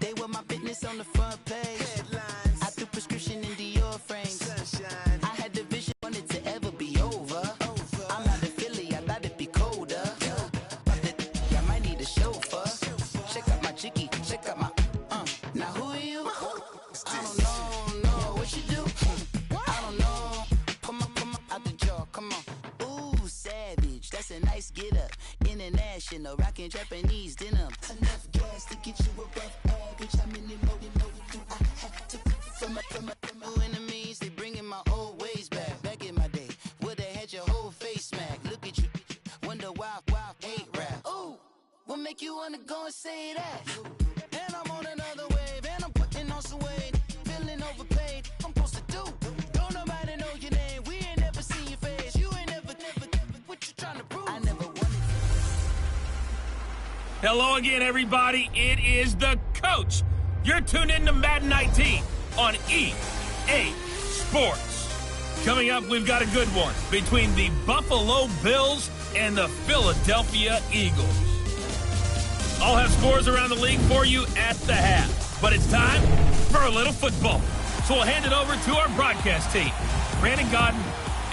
They were my business on the front page. Headlines. I threw prescription in Dior frames. Sunshine. I had the vision, wanted to ever be over. I'm not a Philly, I thought it'd be colder. I might need a chauffeur. Check out my chicky, check out my now who are you? I don't know what you do. I don't know. Come on, out the jaw, come on. Ooh, savage, that's a nice get up. International, rockin' Japanese denim. Enough gas to get you above average. How many more do I have to from my enemies? They bringing my old ways back. Back in my day, would've had your whole face smacked. Look at you, wonder why hate rap. Ooh, what make you wanna go and say that? And I'm on another wave, and I'm putting on some weight. Feeling overpaid, I'm supposed to do. Don't nobody know your name, we ain't never seen your face. You ain't never, what you trying to prove? I never wanted. Hello again, everybody. It is the coach. You're tuned in to Madden 19 on EA Sports. Coming up, we've got a good one between the Buffalo Bills and the Philadelphia Eagles. I'll have scores around the league for you at the half. But it's time for a little football. So we'll hand it over to our broadcast team, Brandon Godden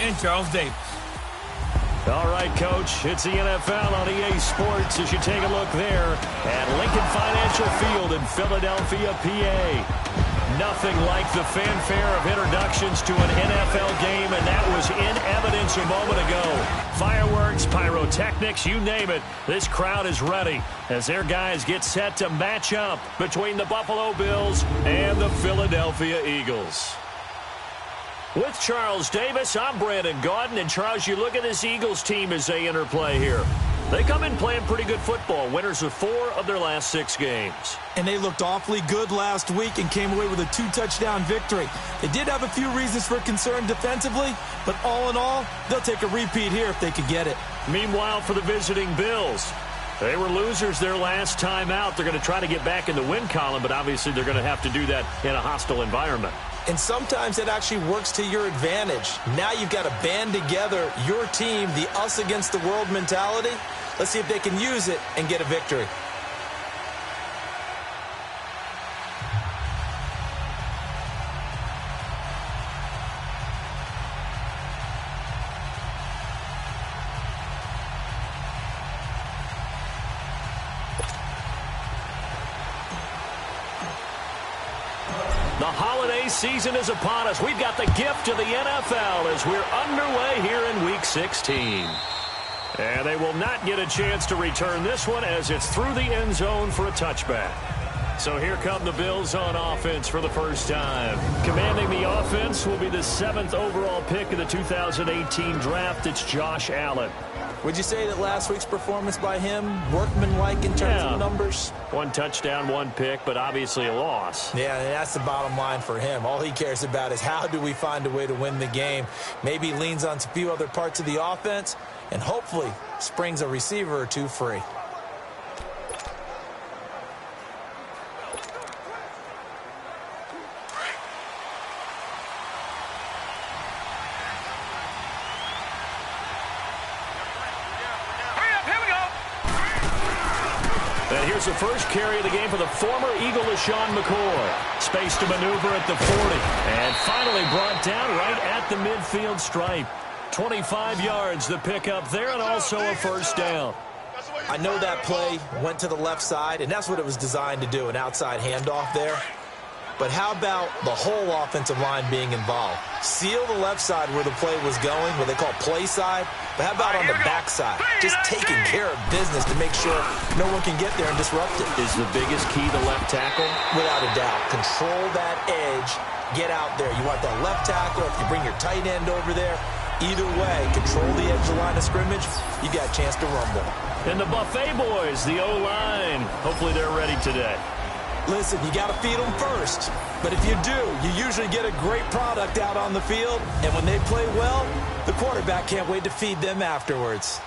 and Charles Davis. All right, Coach, it's the NFL on EA Sports as you take a look there at Lincoln Financial Field in Philadelphia, PA. Nothing like the fanfare of introductions to an NFL game, and that was in evidence a moment ago. Fireworks, pyrotechnics, you name it. This crowd is ready as their guys get set to match up between the Buffalo Bills and the Philadelphia Eagles. With Charles Davis, I'm Brandon Gaudin. And Charles, you look at this Eagles team as they interplay here. They come in playing pretty good football, winners of 4 of their last 6 games. And they looked awfully good last week and came away with a 2-touchdown victory. They did have a few reasons for concern defensively, but all in all, they'll take a repeat here if they could get it. Meanwhile, for the visiting Bills, they were losers their last time out. They're going to try to get back in the win column, but obviously they're going to have to do that in a hostile environment. And sometimes it actually works to your advantage. Now you've got to band together your team, the us against the world mentality. Let's see if they can use it and get a victory. The holiday season is upon us. We've got the gift of the NFL as we're underway here in Week 16. And they will not get a chance to return this one as it's through the end zone for a touchback. So here come the Bills on offense for the first time. Commanding the offense will be the 7th overall pick of the 2018 draft. It's Josh Allen. Would you say that last week's performance by him, workmanlike in terms of numbers? 1 touchdown, 1 pick, but obviously a loss. Yeah, and that's the bottom line for him. All he cares about is how do we find a way to win the game. Maybe leans on a few other parts of the offense and hopefully springs a receiver or 2 free. Here's the first carry of the game for the former Eagle, LaShawn McCoy. Space to maneuver at the 40. And finally brought down right at the midfield stripe. 25 yards the pickup there, and also a first down. I know that play went to the left side, and that's what it was designed to do, an outside handoff there. But how about the whole offensive line being involved? Seal the left side where the play was going, what they call play side. But how about on the back side? Just taking care of business to make sure no one can get there and disrupt it. Is the biggest key the left tackle? Without a doubt. Control that edge. Get out there. You want that left tackle. If you bring your tight end over there, either way, control the edge of the line of scrimmage, you got a chance to rumble. And the Buffet boys, the O-line. Hopefully they're ready today. Listen, you got to feed them first. But if you do, you usually get a great product out on the field. And when they play well, the quarterback can't wait to feed them afterwards.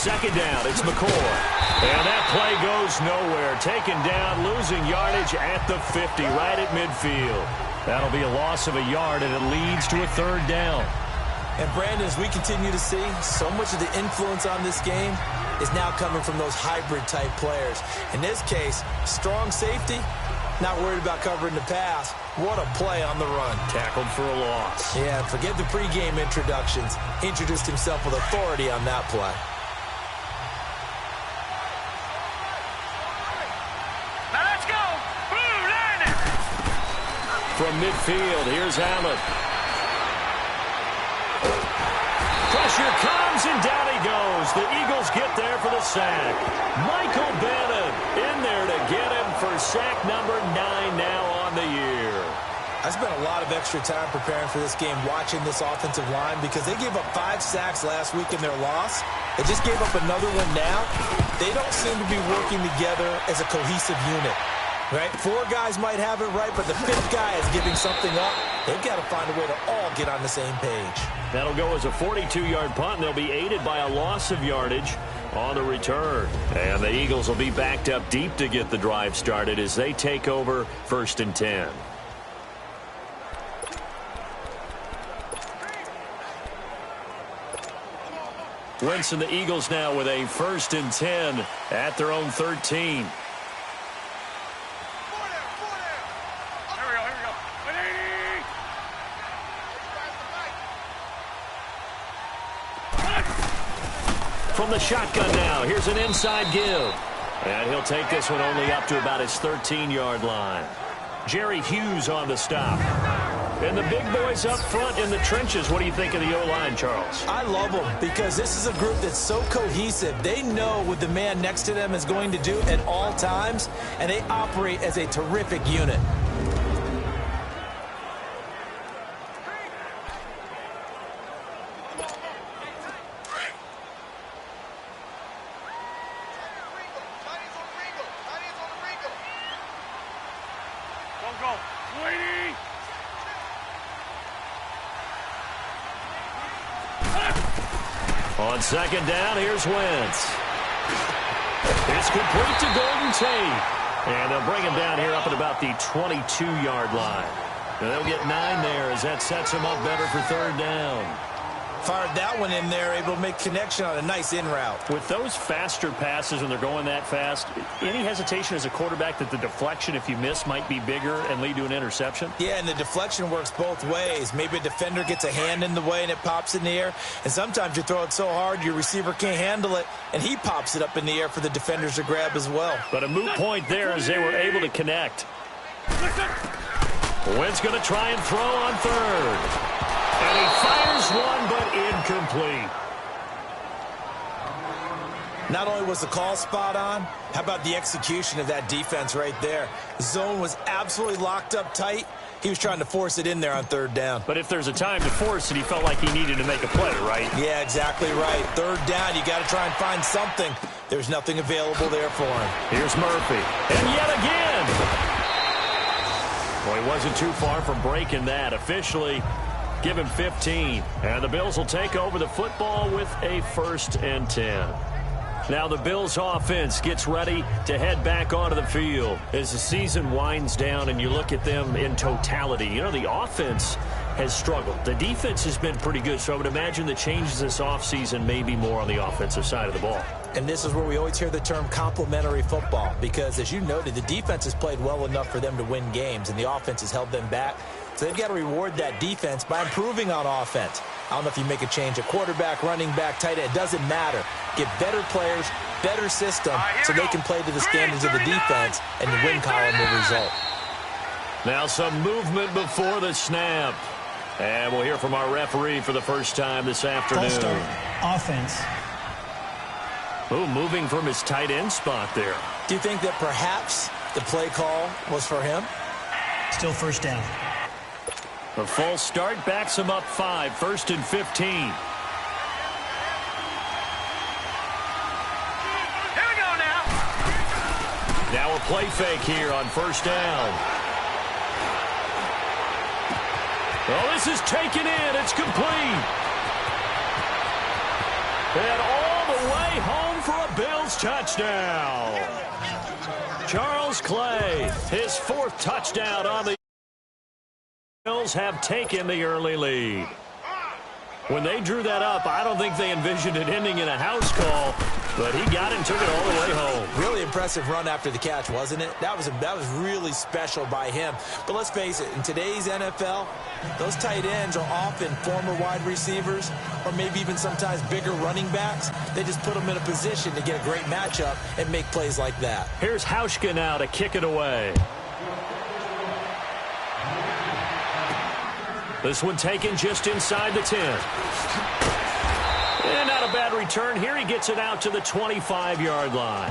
second down. It's McCoy. And that play goes nowhere. Taken down, losing yardage at the 50, right at midfield. That'll be a loss of a yard, and it leads to a third down. And, Brandon, as we continue to see, so much of the influence on this game is now coming from those hybrid-type players. In this case, strong safety, not worried about covering the pass. What a play on the run. Tackled for a loss. Yeah, forget the pregame introductions. Introduced himself with authority on that play. Now let's go. Blue line. From midfield, here's Allen. Pressure comes, and down he goes. The Eagles get there for the sack. Michael Bannon in there to get him for sack number 9 now on the year. I spent a lot of extra time preparing for this game, watching this offensive line, because they gave up 5 sacks last week in their loss. They just gave up another one now. They don't seem to be working together as a cohesive unit. Right? 4 guys might have it right, but the 5th guy is giving something up. They've got to find a way to all get on the same page. That'll go as a 42-yard punt, and they'll be aided by a loss of yardage on the return. And the Eagles will be backed up deep to get the drive started as they take over 1st and 10. Wentz and the Eagles now with a 1st and 10 at their own 13. From the shotgun now, here's an inside give. And he'll take this one only up to about his 13-yard line. Jerry Hughes on the stop. And the big boys up front in the trenches. What do you think of the O-line, Charles? I love them because this is a group that's so cohesive. They know what the man next to them is going to do at all times, and they operate as a terrific unit. On second down, here's Wentz. It's complete to Golden Tate. And they'll bring him down here up at about the 22-yard line. And they'll get 9 there as that sets him up better for 3rd down. Fired that one in there, able to make connection on a nice in route. With those faster passes when they're going that fast, any hesitation as a quarterback that the deflection, if you miss, might be bigger and lead to an interception? Yeah, and the deflection works both ways. Maybe a defender gets a hand in the way and it pops in the air. And sometimes you throw it so hard your receiver can't handle it, and he pops it up in the air for the defenders to grab as well. But a moot point there as they were able to connect. Wentz going to try and throw on 3rd. And he fires one, but incomplete. Not only was the call spot on, how about the execution of that defense right there? The zone was absolutely locked up tight. He was trying to force it in there on 3rd down. But if there's a time to force it, he felt like he needed to make a play, right? Yeah, exactly right. 3rd down, you got to try and find something. There's nothing available there for him. Here's Murphy. And yet again. Well, he wasn't too far from breaking that. Officially, give him 15. And the Bills will take over the football with a 1st and 10. Now the Bills offense gets ready to head back onto the field as the season winds down and you look at them in totality. You know, the offense has struggled. The defense has been pretty good, so I would imagine the changes this offseason may be more on the offensive side of the ball. And this is where we always hear the term complementary football because, as you noted, the defense has played well enough for them to win games, and the offense has held them back. So they've got to reward that defense by improving on offense. I don't know if you make a change at quarterback, running back, tight end. It doesn't matter. Get better players, better system, so they can play to the standards of the defense, and the win column will result. Now some movement before the snap. And we'll hear from our referee for the first time this afternoon. False start, offense. Oh, moving from his tight end spot there. Do you think that perhaps the play call was for him? Still 1st down. A false start backs him up 5, 1st and 15. Here we go now. Now a play fake here on 1st down. Well, this is taken in. It's complete. And all the way home. Eagles touchdown. Charles Clay, his 4th touchdown on the Eagles have taken the early lead. When they drew that up, I don't think they envisioned it ending in a house call, but he got it and took it all the way home. Really impressive run after the catch, wasn't it? That was really special by him. But let's face it, in today's NFL, those tight ends are often former wide receivers or maybe even sometimes bigger running backs. They just put them in a position to get a great matchup and make plays like that. Here's Hauschka now to kick it away. This one taken just inside the 10. And not a bad return here. He gets it out to the 25-yard line.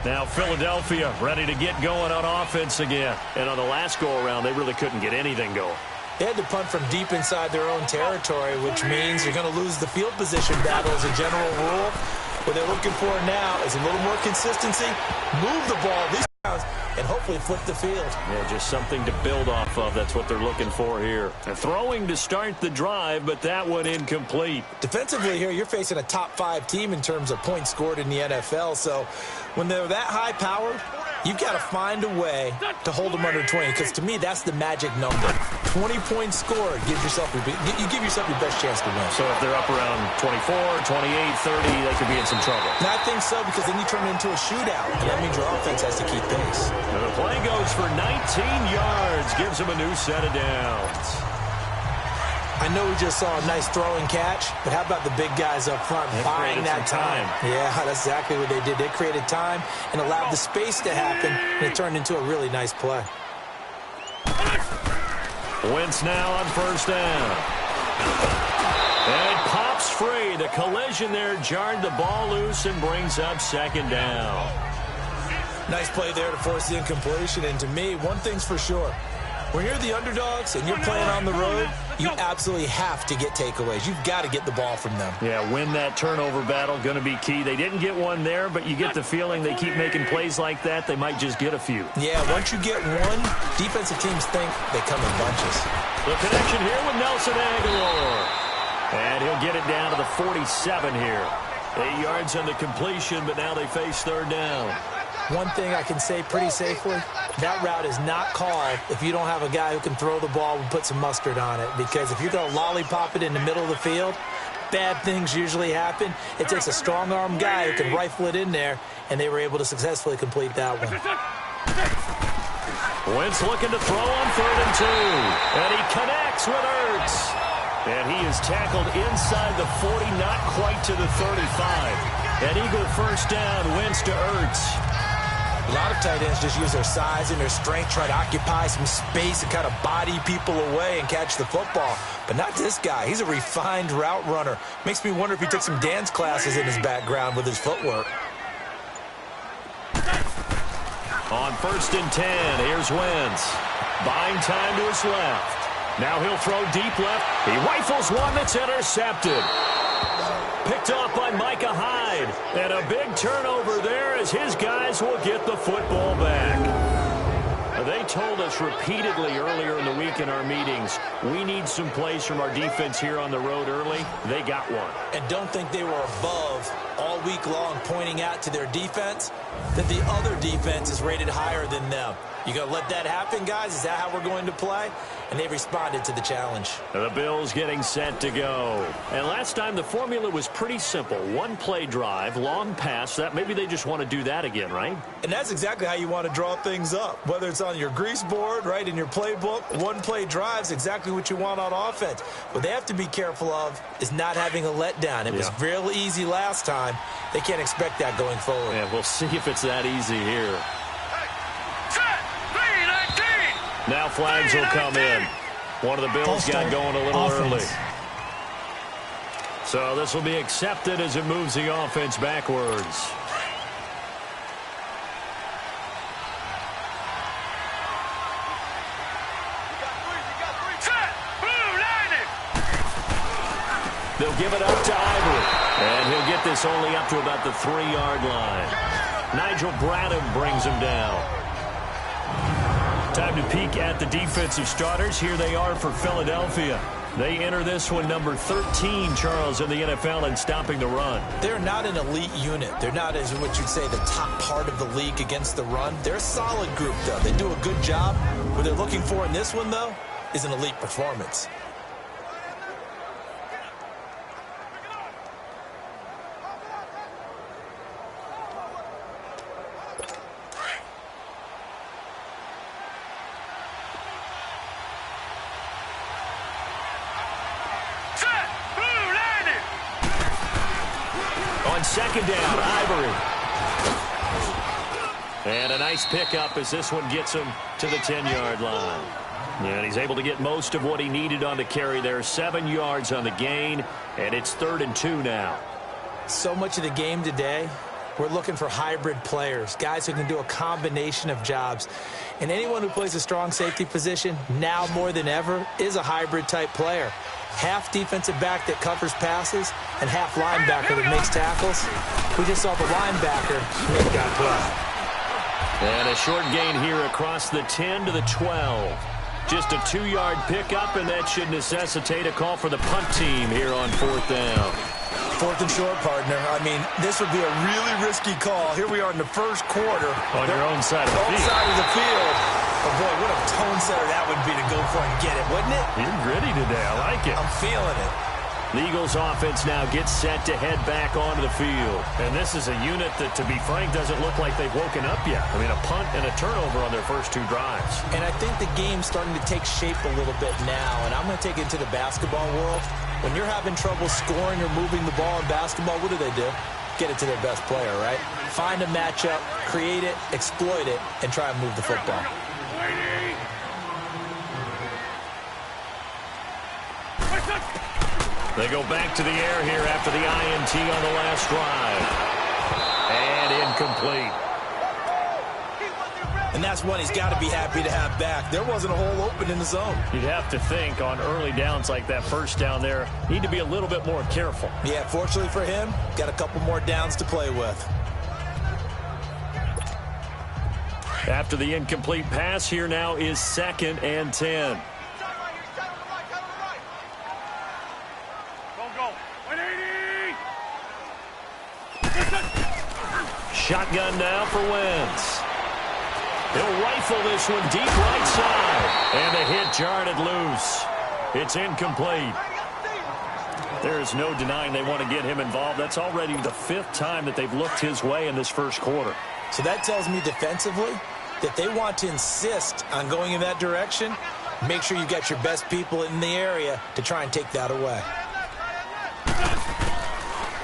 Now Philadelphia ready to get going on offense again. And on the last go-around, they really couldn't get anything going. They had to punt from deep inside their own territory, which means you're going to lose the field position battle as a general rule. What they're looking for now is a little more consistency, move the ball these times, and hopefully flip the field. Yeah, just something to build off of. That's what they're looking for here. And throwing to start the drive, but that one incomplete. Defensively here, you're facing a top 5 team in terms of points scored in the NFL. So when they're that high-powered, you've got to find a way to hold them under 20, because to me, that's the magic number. 20 points scored, you give yourself your best chance to win. So if they're up around 24, 28, 30, they could be in some trouble. And I think so, because then you turn it into a shootout, and that means your offense has to keep pace. And the play goes for 19 yards, gives them a new set of downs. I know we just saw a nice throw and catch, but how about the big guys up front buying that time? Yeah, that's exactly what they did. They created time and allowed the space to happen, and it turned into a really nice play. Wentz now on first down. And it pops free. The collision there jarred the ball loose and brings up second down. Nice play there to force the incompletion. And to me, one thing's for sure. When you're the underdogs and you're playing on the road, you absolutely have to get takeaways. You've got to get the ball from them. Yeah, win that turnover battle, going to be key. They didn't get one there, but you get the feeling they keep making plays like that, they might just get a few. Yeah, once you get one, defensive teams think they come in bunches. The connection here with Nelson Aguilar. And he'll get it down to the 47 here. 8 yards on the completion, but now they face third down. One thing I can say pretty safely, that route is not called if you don't have a guy who can throw the ball and put some mustard on it. Because if you're going to lollipop it in the middle of the field, bad things usually happen. It takes a strong-arm guy who can rifle it in there, and they were able to successfully complete that one. Wentz looking to throw on 3rd and 2. And he connects with Ertz. And he is tackled inside the 40, not quite to the 35. An Eagle first down, Wentz to Ertz. A lot of tight ends just use their size and their strength, try to occupy some space and kind of body people away and catch the football. But not this guy. He's a refined route runner. Makes me wonder if he took some dance classes in his background with his footwork. On 1st and 10, here's Wentz. Buying time to his left. Now he'll throw deep left. He rifles one that's intercepted. Picked off by Micah Hyde. And a big turnover there as his guys will get the football back. They told us repeatedly earlier in the week in our meetings, we need some plays from our defense here on the road early. They got one. And don't think they were above all week long pointing out to their defense that the other defense is rated higher than them. You going to let that happen, guys? Is that how we're going to play? And they responded to the challenge. The Bills getting set to go. And last time the formula was pretty simple. One play drive, long pass. That maybe they just want to do that again, right? And that's exactly how you want to draw things up. Whether it's on your grease board, right, in your playbook, one play drive is exactly what you want on offense. What they have to be careful of is not having a letdown. It was real easy last time. They can't expect that going forward. Yeah, we'll see if it's that easy here. Now flags will come in. One of the Bills got going a little early. So this will be accepted as it moves the offense backwards. They'll give it up to Ivory. And he'll get this only up to about the 3-yard line. Nigel Bradham brings him down. Time to peek at the defensive starters. Here they are for Philadelphia. They enter this one number 13, Charles, in the NFL in stopping the run. They're not an elite unit. They're not, as what you'd say, the top part of the league against the run. They're a solid group, though. They do a good job. What they're looking for in this one, though, is an elite performance. Second down, Ivory. And a nice pickup as this one gets him to the 10-yard line. And he's able to get most of what he needed on the carry there. 7 yards on the gain, and it's 3rd and 2 now. So much of the game today, we're looking for hybrid players, guys who can do a combination of jobs. And anyone who plays a strong safety position, now more than ever, is a hybrid-type player. Half defensive back that covers passes and half linebacker that makes tackles. We just saw the linebacker make that play. And a short gain here across the 10 to the 12. Just a 2-yard pickup, and that should necessitate a call for the punt team here on 4th down. 4th and short, partner. I mean, this would be a really risky call. Here we are in the first quarter. On your own side of the field. Own side of the field. Oh, boy, what a tone setter that would be to go for and get it, wouldn't it? You're gritty today. I like it. I'm feeling it. The Eagles offense now gets set to head back onto the field. And this is a unit that, to be frank, doesn't look like they've woken up yet. I mean, a punt and a turnover on their first 2 drives. And I think the game's starting to take shape a little bit now. And I'm going to take it to the basketball world. When you're having trouble scoring or moving the ball in basketball, what do? Get it to their best player, right? Find a matchup, create it, exploit it, and try and move the football. They go back to the air here after the INT on the last drive. And incomplete. And that's one he's got to be happy to have back. There wasn't a hole open in the zone. You'd have to think on early downs like that first down there, need to be a little bit more careful. Yeah, fortunately for him, got a couple more downs to play with. After the incomplete pass, here now is 2nd and 10. Shotgun now for Wentz. He'll rifle this one deep right side. And the hit jarred it loose. It's incomplete. There is no denying they want to get him involved. That's already the 5th time that they've looked his way in this first quarter. So that tells me defensively that they want to insist on going in that direction. Make sure you got your best people in the area to try and take that away.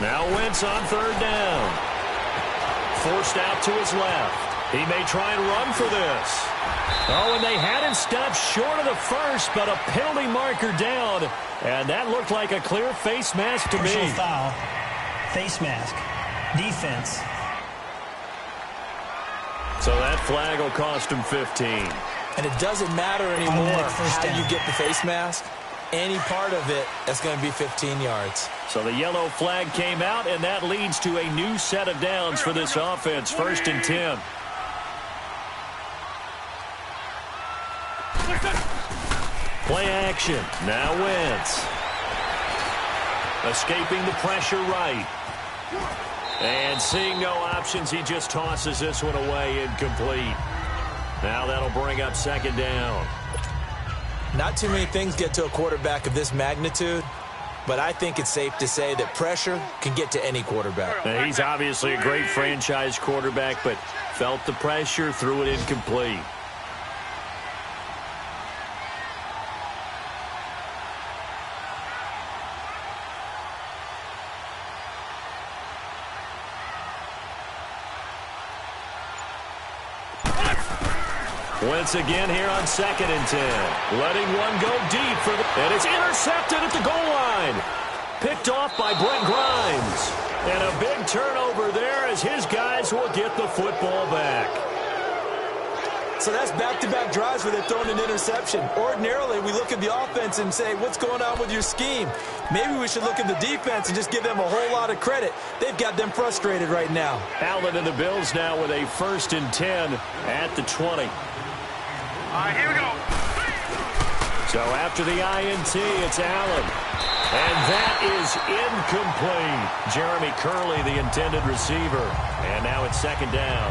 Now Wentz on 3rd down. Forced out to his left. He may try and run for this. Oh, and they had him stopped short of the first, but a penalty marker down. And that looked like a clear face mask to me. Personal foul, face mask, defense. So that flag will cost him 15. And it doesn't matter anymore how you get the face mask. Any part of it, that's going to be 15 yards. So the yellow flag came out, and that leads to a new set of downs for this offense. 1st and 10. Play action. Now Wentz. Escaping the pressure right. And seeing no options, he just tosses this one away incomplete. Now that'll bring up 2nd down. Not too many things get to a quarterback of this magnitude, but I think it's safe to say that pressure can get to any quarterback. Now, he's obviously a great franchise quarterback, but felt the pressure, threw it incomplete. Wentz again here on 2nd and 10. Letting one go deep for the... And it's intercepted at the goal line. Picked off by Brent Grimes. And a big turnover there as his guys will get the football back. So that's back-to-back drives where they've thrown an interception. Ordinarily, we look at the offense and say, what's going on with your scheme? Maybe we should look at the defense and just give them a whole lot of credit. They've got them frustrated right now. Allen and the Bills now with a 1st and 10 at the 20. All right, here we go. So after the INT, it's Allen. And that is incomplete. Jeremy Curley, the intended receiver. And now it's second down.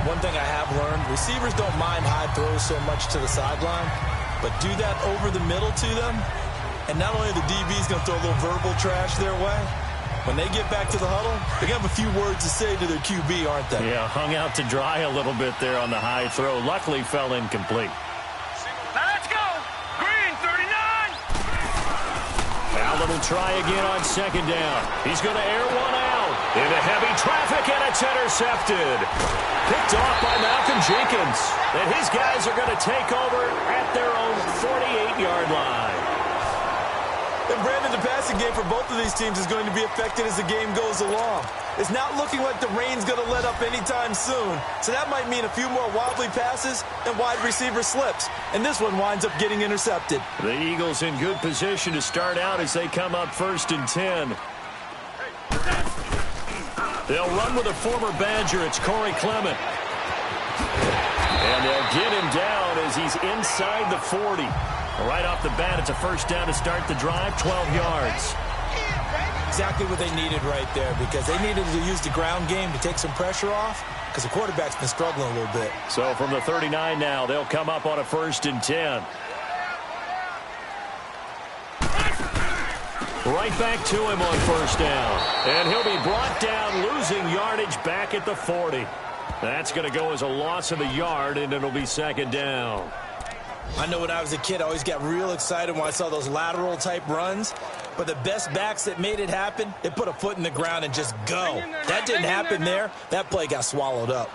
One thing I have learned, receivers don't mind high throws so much to the sideline, but do that over the middle to them, and not only are the DBs going to throw a little verbal trash their way, when they get back to the huddle, they're going to have a few words to say to their QB, aren't they? Yeah, hung out to dry a little bit there on the high throw. Luckily fell incomplete. Now let's go. Green, 39. Allen will try again on second down. He's going to air one out into heavy traffic, and it's intercepted. Picked off by Malcolm Jenkins. And his guys are going to take over at their own 48-yard line. And Brandon, the passing game for both of these teams is going to be affected as the game goes along. It's not looking like the rain's going to let up anytime soon. So that might mean a few more wobbly passes and wide receiver slips. And this one winds up getting intercepted. The Eagles in good position to start out as they come up 1st and 10. They'll run with a former Badger. It's Corey Clement. And they'll get him down as he's inside the 40. Right off the bat, it's a first down to start the drive, 12 yards. Exactly what they needed right there, because they needed to use the ground game to take some pressure off, because the quarterback's been struggling a little bit. So from the 39 now, they'll come up on a 1st and 10. Right back to him on first down. And he'll be brought down, losing yardage back at the 40. That's going to go as a loss of a yard, and it'll be second down. I know when I was a kid, I always got real excited when I saw those lateral-type runs. But the best backs that made it happen, they put a foot in the ground and just go. That didn't happen there. That play got swallowed up.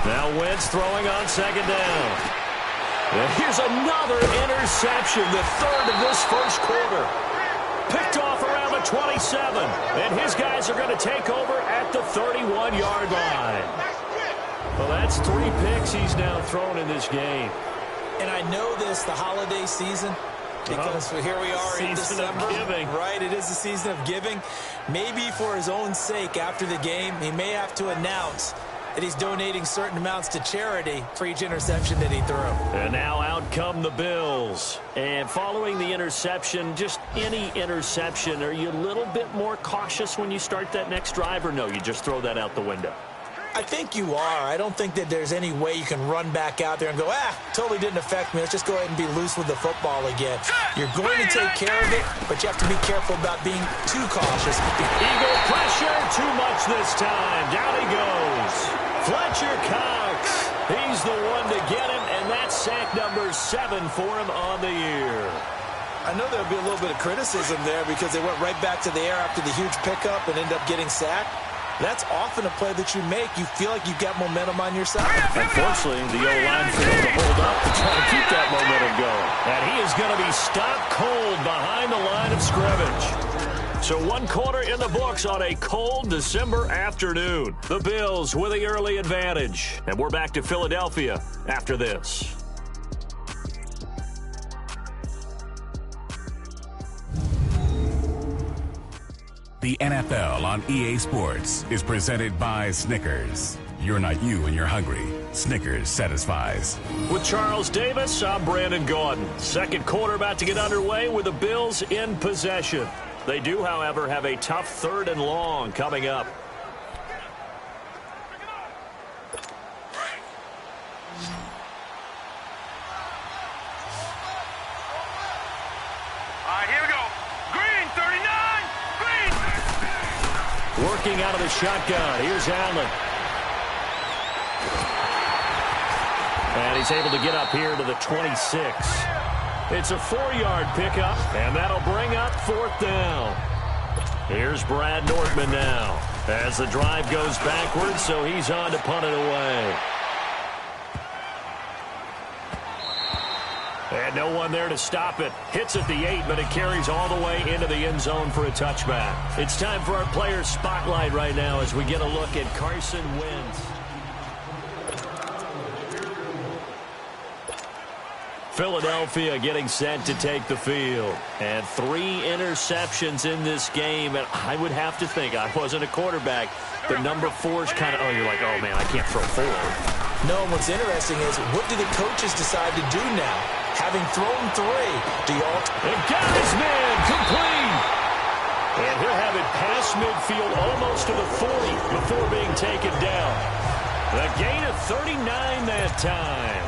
Now Wentz throwing on second down. And here's another interception, the third of this first quarter. Picked off around the 27. And his guys are going to take over at the 31-yard line. Well, that's 3 picks he's now thrown in this game. And I know this, the holiday season, because here we are in December. Season of giving. Right, it is the season of giving. Maybe for his own sake after the game, he may have to announce that he's donating certain amounts to charity for each interception that he threw. And now out come the Bills. And following the interception, just any interception, are you a little bit more cautious when you start that next drive, or no, you just throw that out the window? I think you are. I don't think that there's any way you can run back out there and go, totally didn't affect me. Let's just go ahead and be loose with the football again. You're going to take care of it, but you have to be careful about being too cautious. Eagle pressure, too much this time. Down he goes. Fletcher Cox. He's the one to get him, and that's sack number 7 for him on the year. I know there'll be a little bit of criticism there because they went right back to the air after the huge pickup and ended up getting sacked. That's often a play that you make. You feel like you've got momentum on your side. Unfortunately, the O-line failed to hold up to try to keep that momentum going. And he is going to be stopped cold behind the line of scrimmage. So 1 quarter in the books on a cold December afternoon. The Bills with the early advantage. And we're back to Philadelphia after this. The NFL on EA Sports is presented by Snickers. You're not you when you're hungry. Snickers satisfies. With Charles Davis, I'm Brandon Gaudin. Second quarter about to get underway with the Bills in possession. They do, however, have a tough 3rd and long coming up. Working out of the shotgun. Here's Allen. And he's able to get up here to the 26. It's a 4-yard pickup, and that'll bring up 4th down. Here's Brad Nortman now as the drive goes backwards, so he's on to punt it away. And no one there to stop it. Hits at the 8, but it carries all the way into the end zone for a touchback. It's time for our player spotlight right now as we get a look at Carson Wentz. Philadelphia getting set to take the field. And 3 interceptions in this game. And I would have to think, I wasn't a quarterback, but number 4 is kind of, oh, you're like, oh, man, I can't throw 4. No, and what's interesting is, what do the coaches decide to do now? Having thrown 3, do you all... And got his man complete. And he'll have it past midfield almost to the 40 before being taken down. The gain of 39 that time.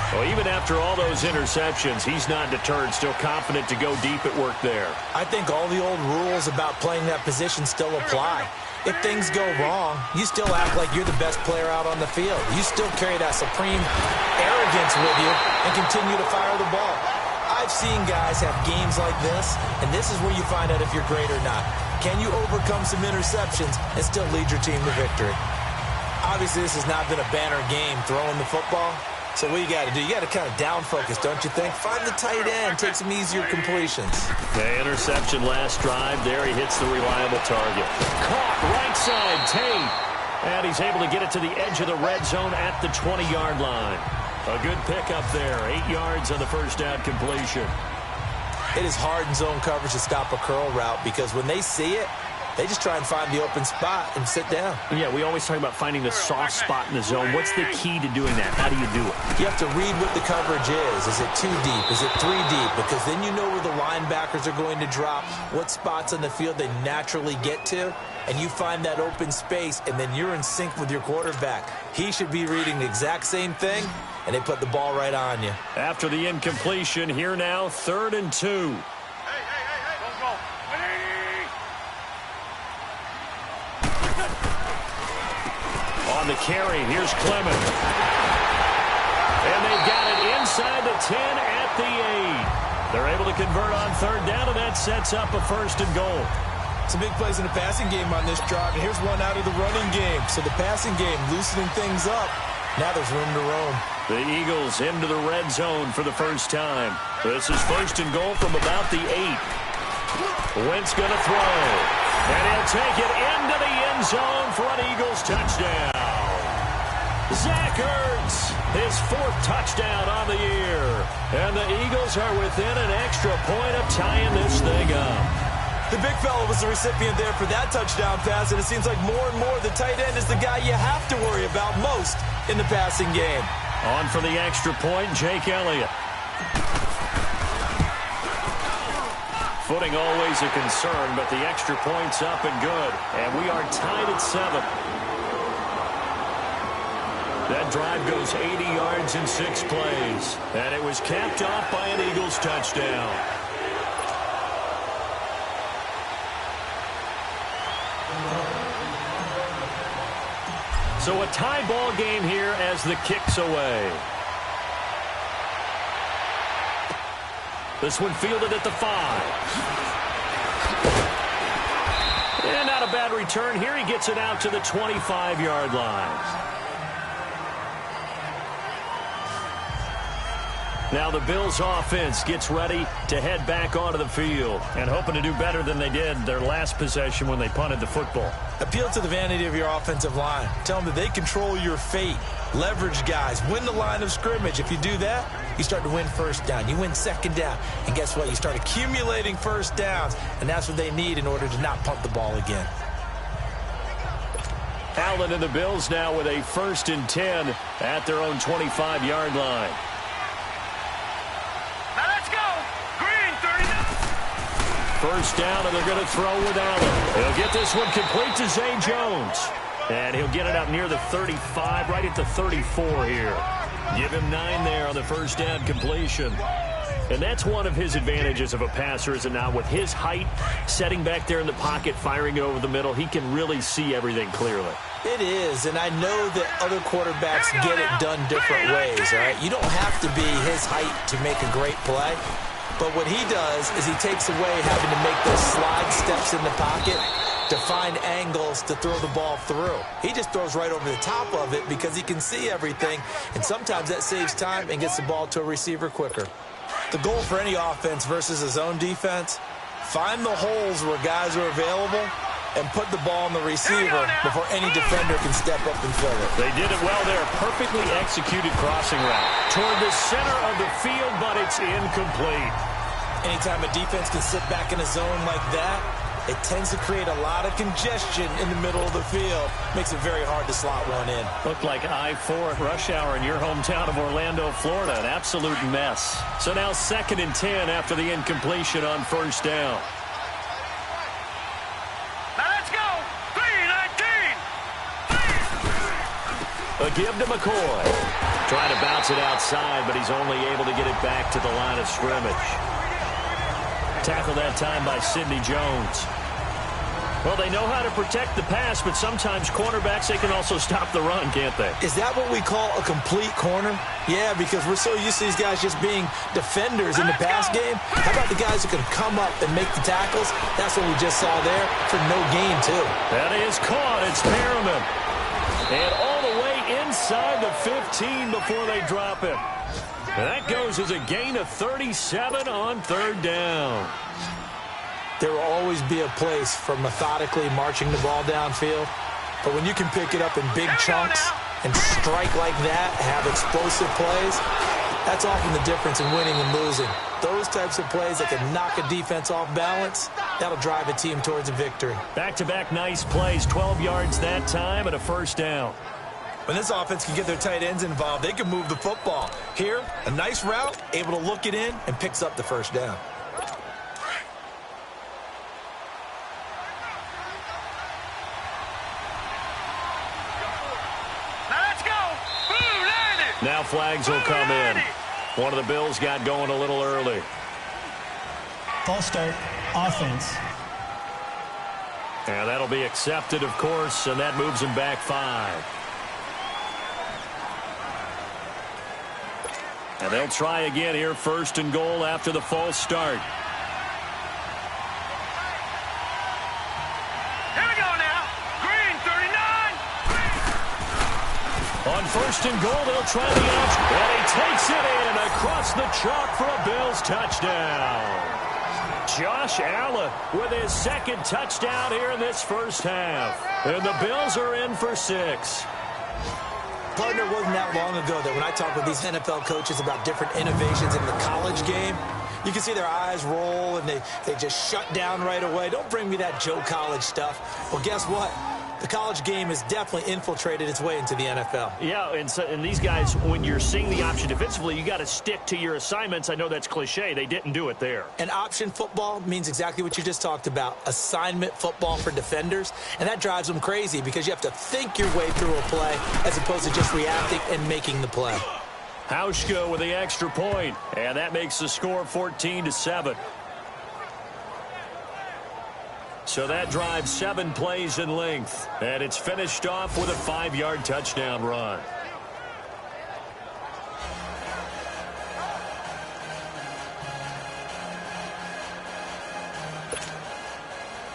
Well, even after all those interceptions, he's not deterred, still confident to go deep at work there. I think all the old rules about playing that position still apply. If things go wrong, you still act like you're the best player out on the field. You still carry that supreme arrogance with you and continue to fire the ball. I've seen guys have games like this, and this is where you find out if you're great or not. Can you overcome some interceptions and still lead your team to victory? Obviously, this has not been a banner game throwing the football. So what you got to do, you got to kind of down focus, don't you think? Find the tight end, take some easier completions. The interception last drive. There he hits the reliable target. Caught right side, Tate. And he's able to get it to the edge of the red zone at the 20-yard line. A good pickup there. 8 yards on the first down completion. It is hard in zone coverage to stop a curl route because when they see it, they just try and find the open spot and sit down. Yeah, we always talk about finding the soft spot in the zone. What's the key to doing that? How do you do it? You have to read what the coverage is. Is it 2 deep? Is it 3 deep? Because then you know where the linebackers are going to drop, what spots on the field they naturally get to, and you find that open space, and then you're in sync with your quarterback. He should be reading the exact same thing, and they put the ball right on you. After the incompletion, here now, 3rd and 2. On the carry, here's Clement. And they've got it inside the 10 at the 8. They're able to convert on 3rd down, and that sets up a 1st and goal. Some big plays in the passing game on this drive, and here's one out of the running game. So the passing game loosening things up. Now there's room to roam. The Eagles into the red zone for the first time. This is 1st and goal from about the 8. Wentz going to throw. And he'll take it into the end zone for an Eagles touchdown. Zach Ertz, his 4th touchdown on the year. And the Eagles are within an extra point of tying this thing up. The big fella was the recipient there for that touchdown pass, and it seems like more and more the tight end is the guy you have to worry about most in the passing game. On for the extra point, Jake Elliott. Footing always a concern, but the extra point's up and good. And we are tied at 7. That drive goes 80 yards in 6 plays. And it was capped off by an Eagles touchdown. So a tie ball game here as the kick's away. This one fielded at the 5. And not a bad return here. He gets it out to the 25-yard line. Now the Bills offense gets ready to head back onto the field and hoping to do better than they did their last possession when they punted the football. Appeal to the vanity of your offensive line. Tell them that they control your fate. Leverage guys. Win the line of scrimmage. If you do that, you start to win 1st down. You win 2nd down. And guess what? You start accumulating 1st downs. And that's what they need in order to not punt the ball again. Allen and the Bills now with a 1st and 10 at their own 25-yard line. First down, and they're going to throw with Allen. He'll get this one complete to Zay Jones. And he'll get it up near the 35, right at the 34 here. Give him 9 there on the first down completion. And that's one of his advantages of a passer, is it not? With his height, setting back there in the pocket, firing it over the middle, he can really see everything clearly. It is, and I know that other quarterbacks get it done different ways, all right? You don't have to be his height to make a great play. But what he does is he takes away having to make those slide steps in the pocket to find angles to throw the ball through. He just throws right over the top of it because he can see everything, and sometimes that saves time and gets the ball to a receiver quicker. The goal for any offense versus a zone defense, find the holes where guys are available and put the ball on the receiver before any defender can step up and fill it. They did it well there. Perfectly executed crossing route toward the center of the field, but it's incomplete. Anytime a defense can sit back in a zone like that, it tends to create a lot of congestion in the middle of the field. Makes it very hard to slot one in. Looked like I-4 at rush hour in your hometown of Orlando, Florida. An absolute mess. So now 2nd and 10 after the incompletion on first down. Now let's go. 3-19. A give to McCoy. Trying to bounce it outside, but he's only able to get it back to the line of scrimmage. Tackled that time by Sidney Jones. Well, they know how to protect the pass, but sometimes cornerbacks, they can also stop the run, can't they? Is that what we call a complete corner? Yeah, because we're so used to these guys just being defenders in the pass game. How about the guys who can come up and make the tackles? That's what we just saw there for no gain, too. That is caught. It's Perriman. And all the way inside the 15 before they drop it. And that goes as a gain of 37 on 3rd down. There will always be a place for methodically marching the ball downfield. But when you can pick it up in big chunks and strike like that, have explosive plays, that's often the difference in winning and losing. Those types of plays that can knock a defense off balance, that'll drive a team towards a victory. Back-to-back nice plays, 12 yards that time and a first down. When this offense can get their tight ends involved, they can move the football. Here, a nice route, able to look it in, and picks up the first down. Now flags will come in. One of the Bills got going a little early. False start, offense. And that'll be accepted, of course, and that moves him back 5. And they'll try again here, 1st and goal after the false start. On 1st and goal, they'll try the option. And he takes it in across the chalk for a Bills touchdown. Josh Allen with his 2nd touchdown here in this first half. And the Bills are in for 6. Partner, wasn't that long ago that when I talk with these NFL coaches about different innovations in the college game, you can see their eyes roll and they just shut down right away. Don't bring me that Joe College stuff. Well, guess what? The college game has definitely infiltrated its way into the NFL. Yeah, and these guys, when you're seeing the option defensively, you got to stick to your assignments. I know that's cliche. They didn't do it there. And option football means exactly what you just talked about, assignment football for defenders. And that drives them crazy because you have to think your way through a play as opposed to just reacting and making the play. Hauschka with the extra point, and that makes the score 14-7. So that drives 7 plays in length, and it's finished off with a 5-yard touchdown run.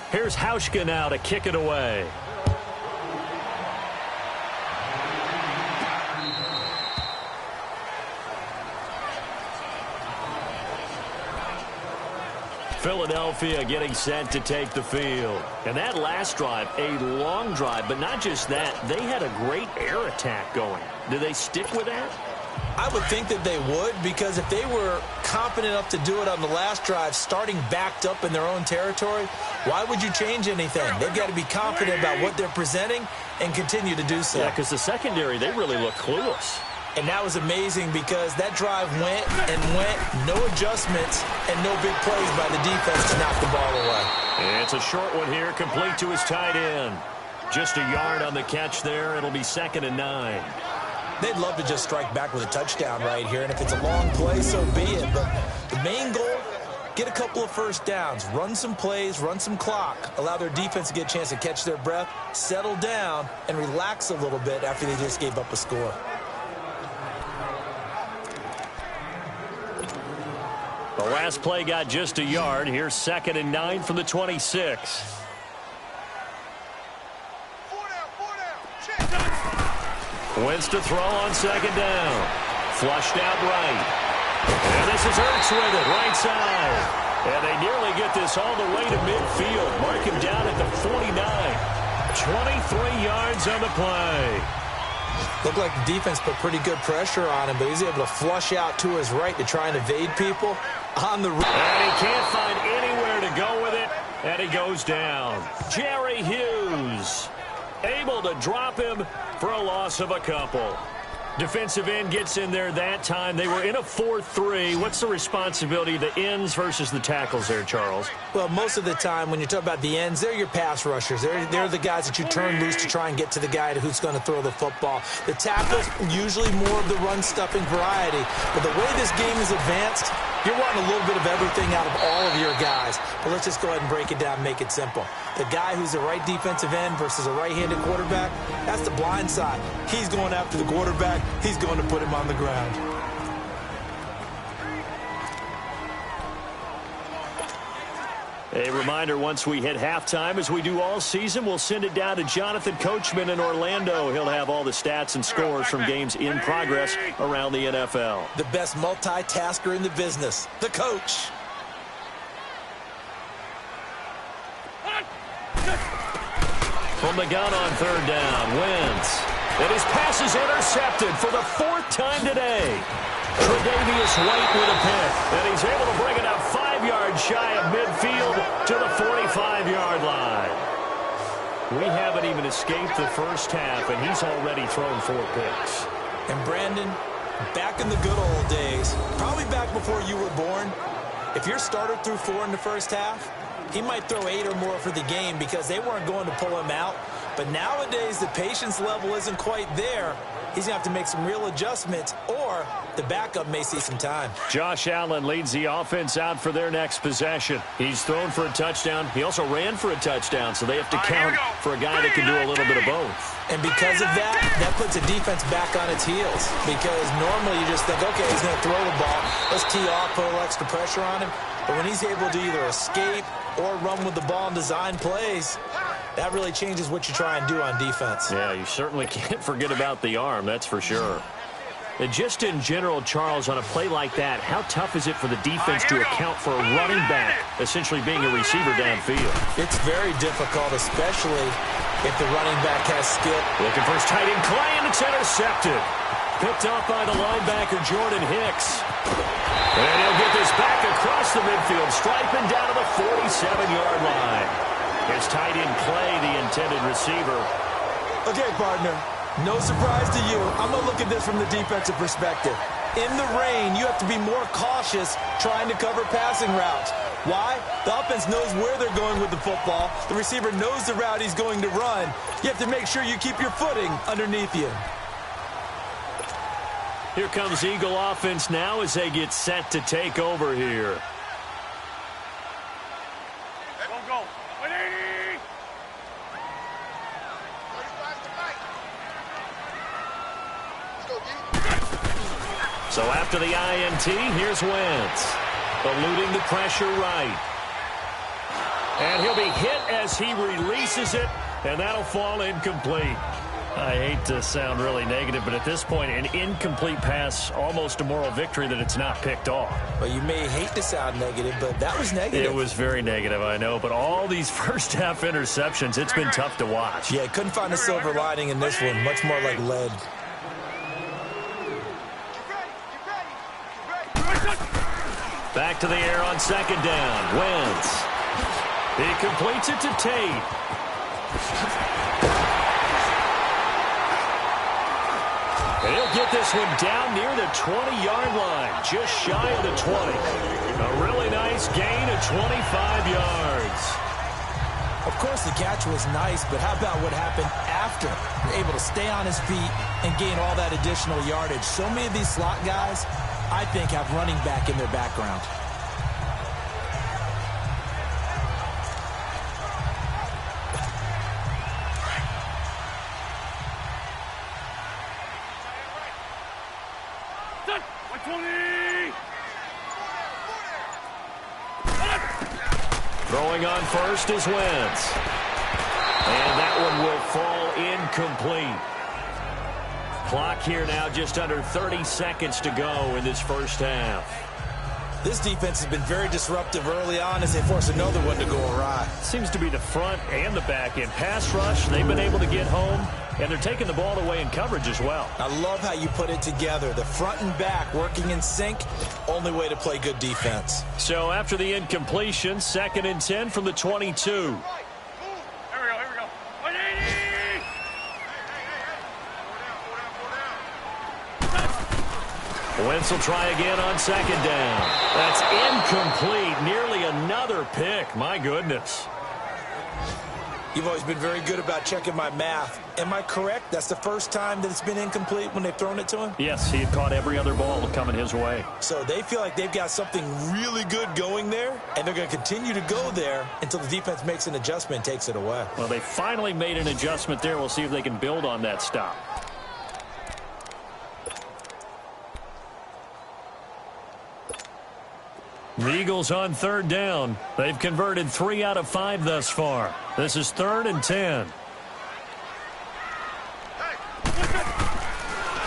Here's Hauschka now to kick it away. Philadelphia getting set to take the field. And that last drive, a long drive, but not just that, they had a great air attack going. Do they stick with that? I would think that they would, because if they were confident enough to do it on the last drive, starting backed up in their own territory, why would you change anything? They've got to be confident about what they're presenting and continue to do so. Yeah, because the secondary, they really look clueless. And that was amazing because that drive went and went, no adjustments, and no big plays by the defense to knock the ball away. And it's a short one here, complete to his tight end. Just a yard on the catch there. It'll be 2nd and 9. They'd love to just strike back with a touchdown right here, and if it's a long play, so be it. But the main goal, get a couple of first downs, run some plays, run some clock, allow their defense to get a chance to catch their breath, settle down, and relax a little bit after they just gave up a score. The last play got just a yard. Here's 2nd and 9 from the 26. Wins to throw on 2nd down. Flushed out right. And this is Ertz with it, right side. And they nearly get this all the way to midfield. Mark him down at the 49. 23 yards on the play. Looked like the defense put pretty good pressure on him, but he's able to flush out to his right to try and evade people on the right. And he can't find anywhere to go with it, and he goes down. Jerry Hughes able to drop him for a loss of a couple. Defensive end gets in there that time. They were in a 4-3. What's the responsibility of the ends versus the tackles there, Charles? Well, most of the time when you talk about the ends, they're your pass rushers. They're the guys that you turn loose to try and get to the guy who's going to throw the football. The tackles, usually more of the run-stuffing variety. But the way this game is advanced, you're wanting a little bit of everything out of all of your guys. But let's just go ahead and break it down and make it simple. The guy who's the right defensive end versus a right-handed quarterback, that's the blind side. He's going after the quarterback. He's going to put him on the ground. A reminder, once we hit halftime, as we do all season, we'll send it down to Jonathan Coachman in Orlando. He'll have all the stats and scores from games in progress around the NFL. The best multitasker in the business, the coach. From the gun on third down, Wentz. And his pass is intercepted for the 4th time today. Tre'Davious White with a pick. And he's able to bring it up 5 yards shy of midfield to the 45-yard line. We haven't even escaped the first half, and he's already thrown 4 picks. And Brandon, back in the good old days, probably back before you were born, if your starter threw 4 in the first half, he might throw 8 or more for the game because they weren't going to pull him out. But nowadays, the patience level isn't quite there. He's going to have to make some real adjustments, or the backup may see some time. Josh Allen leads the offense out for their next possession. He's thrown for a touchdown. He also ran for a touchdown, so they have to count for a guy that can do a little bit of both. And because of that, that puts a defense back on its heels. Because normally you just think, okay, he's going to throw the ball. Let's tee off, put a little extra pressure on him. But when he's able to either escape or run with the ball and design plays, that really changes what you try and do on defense. Yeah, you certainly can't forget about the arm, that's for sure. And just in general, Charles, on a play like that, how tough is it for the defense to account for a running back essentially being a receiver downfield? It's very difficult, especially if the running back has skill. Looking for his tight end, Clay, and it's intercepted. Picked off by the linebacker, Jordan Hicks. And he'll get this back across the midfield, striping down to the 47-yard line. His tight end, Clay, the intended receiver. Okay, partner, no surprise to you. I'm going to look at this from the defensive perspective. In the rain, you have to be more cautious trying to cover passing routes. Why? The offense knows where they're going with the football. The receiver knows the route he's going to run. You have to make sure you keep your footing underneath you. Here comes Eagle offense now as they get set to take over here. Go. 180. So after the INT, here's Wentz. Eluding the pressure right. And he'll be hit as he releases it, and that'll fall incomplete. I hate to sound really negative, but at this point, an incomplete pass, almost a moral victory that it's not picked off. Well, you may hate to sound negative, but that was negative. It was very negative, I know, but all these first-half interceptions, it's been tough to watch. Yeah, couldn't find a silver lining in this one. Much more like lead. Back to the air on second down. Wentz. He completes it to Tate. And he'll get this one down near the 20-yard line, just shy of the 20. A really nice gain of 25 yards. Of course, the catch was nice, but how about what happened after? Able to stay on his feet and gain all that additional yardage. So many of these slot guys, I think, have running back in their background. Throwing on first is Wentz. And that one will fall incomplete. Clock here now just under 30 seconds to go in this first half. This defense has been very disruptive early on as they force another one to go awry. Seems to be the front and the back end. Pass rush, they've been able to get home, and they're taking the ball away in coverage as well. I love how you put it together. The front and back working in sync, only way to play good defense. So after the incompletion, 2nd and 10 from the 22. Here we go. 180! Wentz will try again on 2nd down. That's incomplete. Nearly another pick. My goodness. You've always been very good about checking my math. Am I correct? That's the first time that it's been incomplete when they've thrown it to him? Yes, he had caught every other ball coming his way. So they feel like they've got something really good going there, and they're going to continue to go there until the defense makes an adjustment and takes it away. Well, they finally made an adjustment there. We'll see if they can build on that stop. The Eagles on 3rd down. They've converted 3 out of 5 thus far. This is 3rd and 10.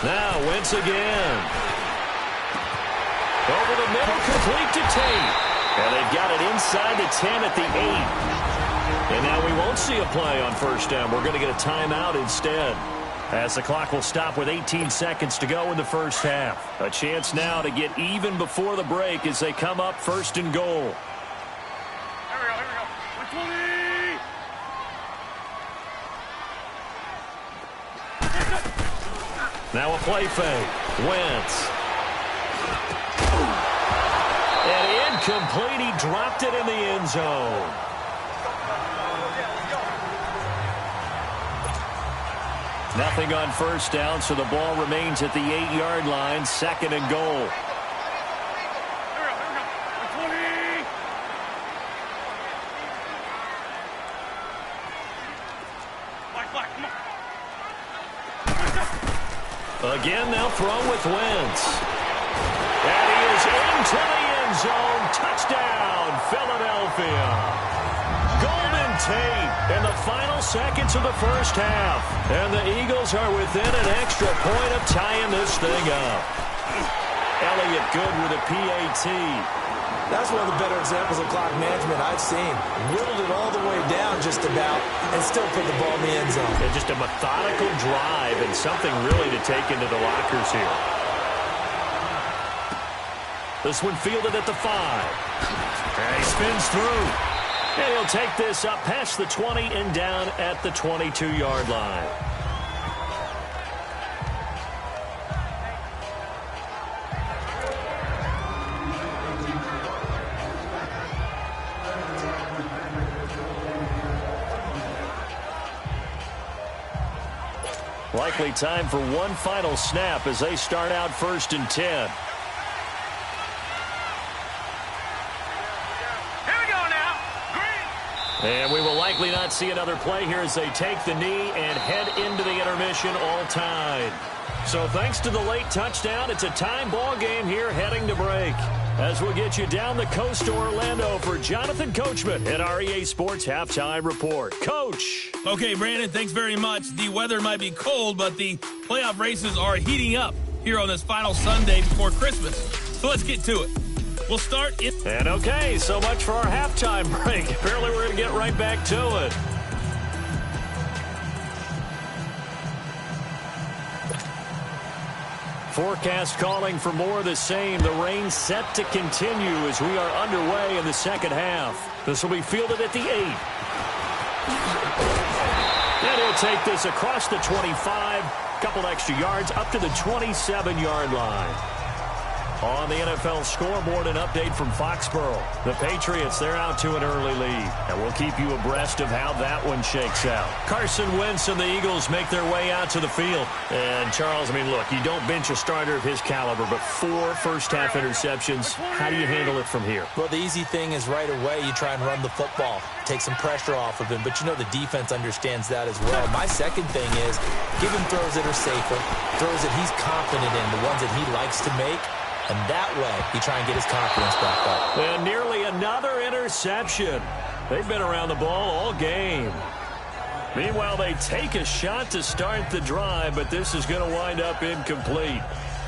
Now Wentz again. Over the middle, complete to Tate. And they've got it inside the 10 at the 8. And now we won't see a play on 1st down. We're going to get a timeout instead, as the clock will stop with 18 seconds to go in the first half. A chance now to get even before the break as they come up 1st and goal. Here we go. 120! Now a play fake. Wentz. And incomplete. He dropped it in the end zone. Nothing on 1st down, so the ball remains at the 8-yard line. 2nd and goal. Here we go. 120! Black, come on. Again, they'll throw with Wentz. And he is into the end zone. Touchdown, Philadelphia. Golden Tate in the final seconds of the first half. And the Eagles are within an extra point of tying this thing up. Elliott good with a PAT. That's one of the better examples of clock management I've seen. Whittled it all the way down just about and still put the ball in the end zone. And just a methodical drive and something really to take into the lockers here. This one fielded at the 5. And he spins through. And he'll take this up past the 20 and down at the 22-yard line. Likely time for one final snap as they start out 1st and 10. And we will likely not see another play here as they take the knee and head into the intermission all tied. So thanks to the late touchdown, it's a time ball game here heading to break. As we'll get you down the coast to Orlando for Jonathan Coachman at our EA Sports Halftime Report. Coach. Okay, Brandon, thanks very much. The weather might be cold, but the playoff races are heating up here on this final Sunday before Christmas. So let's get to it. We'll start in... And okay, so much for our halftime break. Apparently we're going to get right back to it. Forecast calling for more of the same. The rain set to continue as we are underway in the second half. This will be fielded at the 8. And he'll take this across the 25. Couple extra yards up to the 27-yard line. On the NFL scoreboard, an update from Foxborough. The Patriots, they're out to an early lead. And we'll keep you abreast of how that one shakes out. Carson Wentz and the Eagles make their way out to the field. And, Charles, I mean, look, you don't bench a starter of his caliber, but 4 first-half interceptions. How do you handle it from here? Well, the easy thing is right away you try and run the football, take some pressure off of him. But, you know, the defense understands that as well. My second thing is give him throws that are safer, throws that he's confident in, the ones that he likes to make. And that way, you try and get his confidence back up. And nearly another interception. They've been around the ball all game. Meanwhile, they take a shot to start the drive, but this is going to wind up incomplete.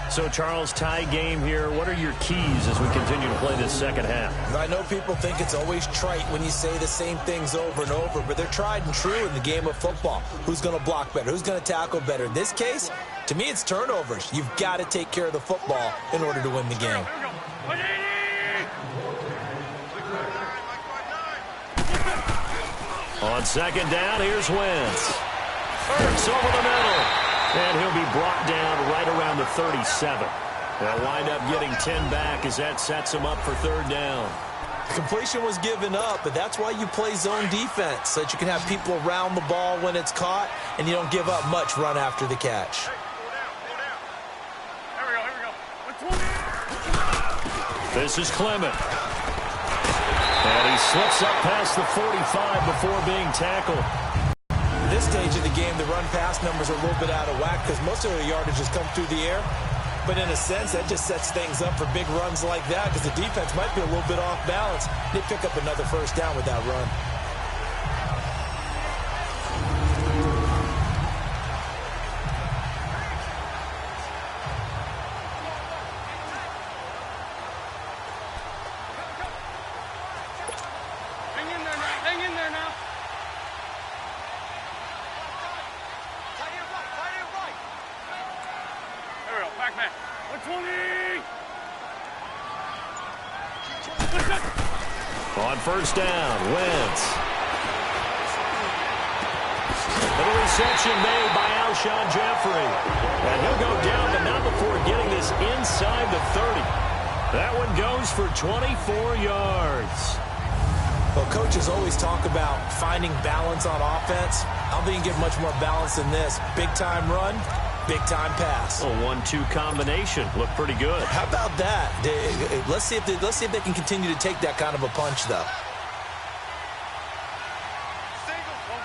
So, Charles, tie game here. What are your keys as we continue to play this second half? I know people think it's always trite when you say the same things over and over, but they're tried and true in the game of football. Who's going to block better? Who's going to tackle better? In this case, to me, it's turnovers. You've got to take care of the football in order to win the game. On second down, here's Wentz. Hurts over the middle. And he'll be brought down right around the 37. They'll wind up getting 10 back as that sets them up for third down. The completion was given up, but that's why you play zone defense, so that you can have people around the ball when it's caught, and you don't give up much run after the catch. This is Clement. And he slips up past the 45 before being tackled. At this stage of the game, the run-pass numbers are a little bit out of whack because most of the yardage has come through the air. But in a sense, that just sets things up for big runs like that because the defense might be a little bit off balance. They pick up another first down with that run. Hang in there now. There we go, back man. 120! On first down, Wentz. The reception made by Alshon Jeffrey. And he'll go down, but not before getting this inside the 30. That one goes for 24 yards. Well, coaches always talk about finding balance on offense. I don't think you can get much more balance than this. Big-time run, big-time pass. A 1-2 combination. Looked pretty good. How about that? Let's see if they can continue to take that kind of a punch, though.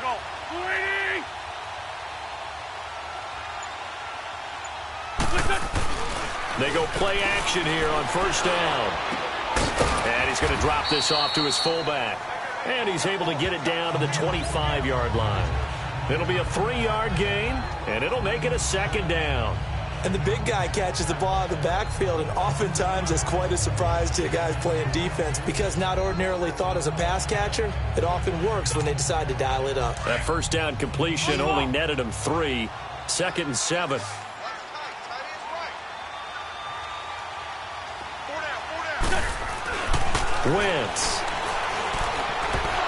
Go. They go play action here on first down. And he's going to drop this off to his fullback. And he's able to get it down to the 25-yard line. It'll be a 3-yard gain, and it'll make it a second down. And the big guy catches the ball out of the backfield, and oftentimes that's quite a surprise to guys playing defense because not ordinarily thought as a pass catcher, it often works when they decide to dial it up. That first down completion only netted him 3. 2nd and 7. Wentz.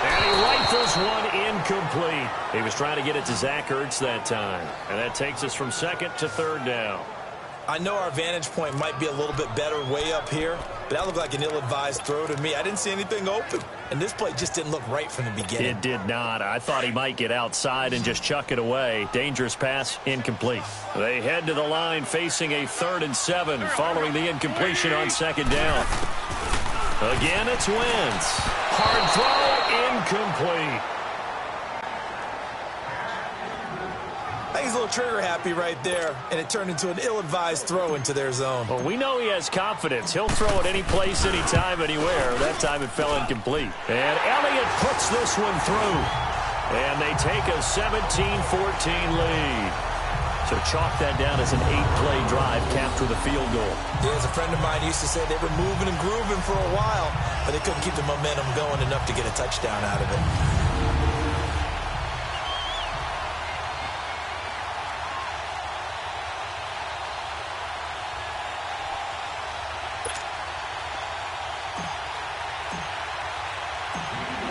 And he rifles one incomplete. He was trying to get it to Zach Ertz that time. And that takes us from 2nd to 3rd down. I know our vantage point might be a little bit better way up here, but that looked like an ill-advised throw to me. I didn't see anything open, and this play just didn't look right from the beginning. It did not. I thought he might get outside and just chuck it away. Dangerous pass, incomplete. They head to the line facing a 3rd and 7 following the incompletion on 2nd down. Again, it's Wentz. Hard throw, incomplete. I think he's a little trigger happy right there, and it turned into an ill-advised throw into their zone. Well, we know he has confidence. He'll throw it any place, anytime, anywhere. That time it fell incomplete. And Elliott puts this one through. And they take a 17-14 lead. So chalk that down as an 8-play drive capped with a field goal. Yeah, as a friend of mine used to say, they were moving and grooving for a while, but they couldn't keep the momentum going enough to get a touchdown out of it.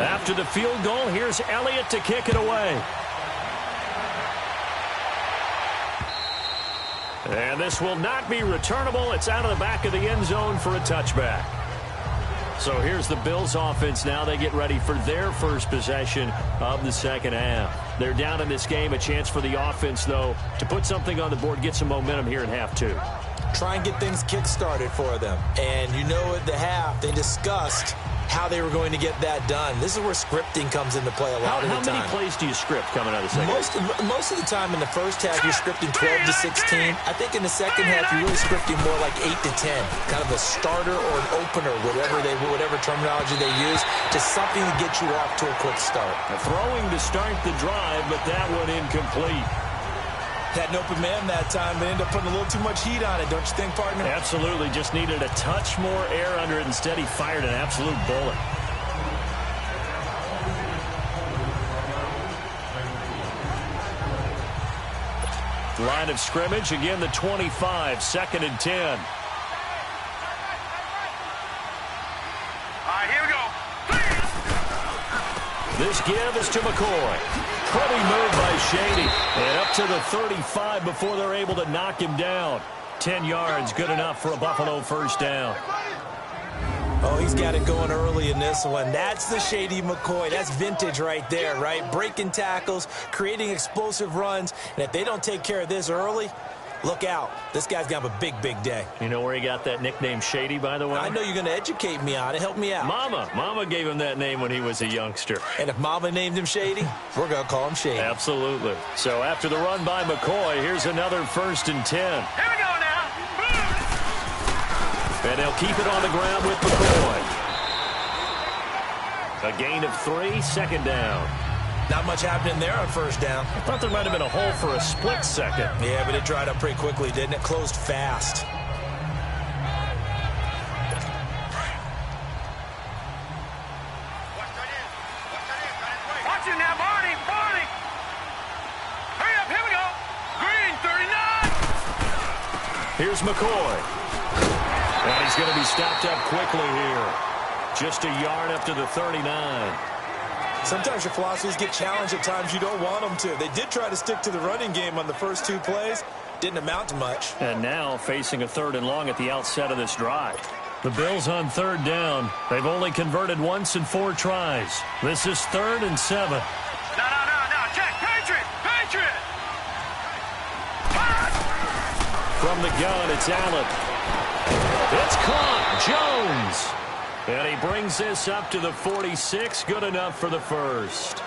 After the field goal, here's Elliott to kick it away. And this will not be returnable. It's out of the back of the end zone for a touchback. So here's the Bills offense now. They get ready for their first possession of the second half. They're down in this game. A chance for the offense, though, to put something on the board, get some momentum here in half 2. Try and get things kick-started for them. And you know at the half, they discussed how they were going to get that done. This is where scripting comes into play a lot of the time. How many plays do you script coming out of the second half? Most of the time in the first half, you're scripting 12 to 16. I think in the second half, you're really scripting more like 8 to 10. Kind of a starter or an opener, whatever terminology they use, just something to get you off to a quick start. Throwing to start the drive, but that one incomplete. Had an open man that time, but ended up putting a little too much heat on it, don't you think, partner? Absolutely. Just needed a touch more air under it. Instead, he fired an absolute bullet. Line of scrimmage, again the 25, 2nd and 10. All right, here we go. This give is to McCoy. Pretty move by Shady. And up to the 35 before they're able to knock him down. 10 yards, good enough for a Buffalo first down. Oh, he's got it going early in this one. That's the Shady McCoy. That's vintage right there, right? Breaking tackles, creating explosive runs. And if they don't take care of this early, look out. This guy's going to have a big, big day. You know where he got that nickname Shady, by the way? I know you're going to educate me on it. Help me out. Mama gave him that name when he was a youngster. And if Mama named him Shady, we're going to call him Shady. Absolutely. So after the run by McCoy, here's another 1st and 10. Here we go now. And they'll keep it on the ground with McCoy. A gain of 3, 2nd down. Not much happening there on first down. I thought there might have been a hole for a split second. Yeah, but it dried up pretty quickly, didn't it? Closed fast. Watch it now, Barney. Hurry up, here we go. Green, 39. Here's McCoy. And he's going to be stopped up quickly here. Just a yard up to the 39. Sometimes your philosophies get challenged at times you don't want them to. They did try to stick to the running game on the first 2 plays. Didn't amount to much. And now facing a 3rd and long at the outset of this drive. The Bills on 3rd down. They've only converted once in 4 tries. This is 3rd and 7. No. Check. Patriot. From the gun, it's Allen. It's caught. Jones. And he brings this up to the 46. Good enough for the first.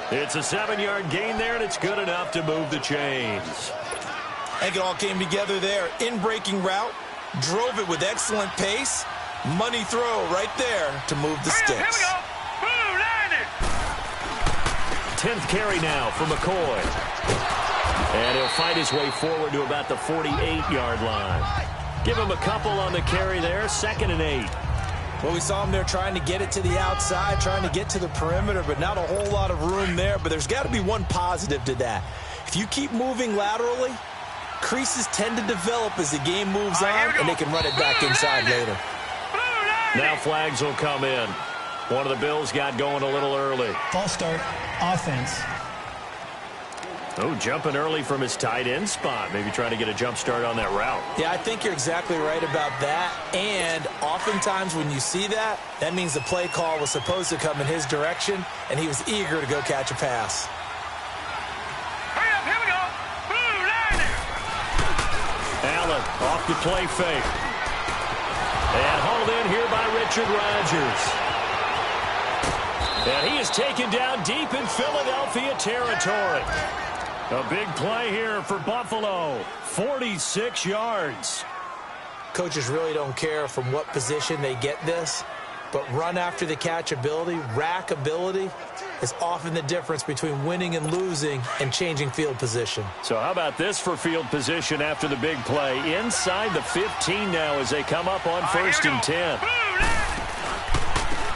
It's a 7-yard gain there, and it's good enough to move the chains. I think it all came together there. In-breaking route. Drove it with excellent pace. Money throw right there to move the sticks. Here we go. Boom, landed. 10th carry now for McCoy. And he'll fight his way forward to about the 48-yard line. Give him a couple on the carry there. 2nd and 8. Well, we saw him there trying to get it to the outside, trying to get to the perimeter, but not a whole lot of room there. But there's got to be one positive to that. If you keep moving laterally, creases tend to develop as the game moves on, and they can run it back inside later. Now flags will come in. One of the Bills got going a little early. False start, offense. Oh, jumping early from his tight end spot. Maybe trying to get a jump start on that route. Yeah, I think you're exactly right about that. And oftentimes when you see that, that means the play call was supposed to come in his direction, and he was eager to go catch a pass. Hurry up, here we go. Boom, landed. Allen off the play fake. And hauled in here by Richard Rodgers. And he is taken down deep in Philadelphia territory. A big play here for Buffalo. 46 yards. Coaches really don't care from what position they get this, but run after the catch ability, rack ability, is often the difference between winning and losing and changing field position. So how about this for field position after the big play? Inside the 15 now as they come up on 1st and 10.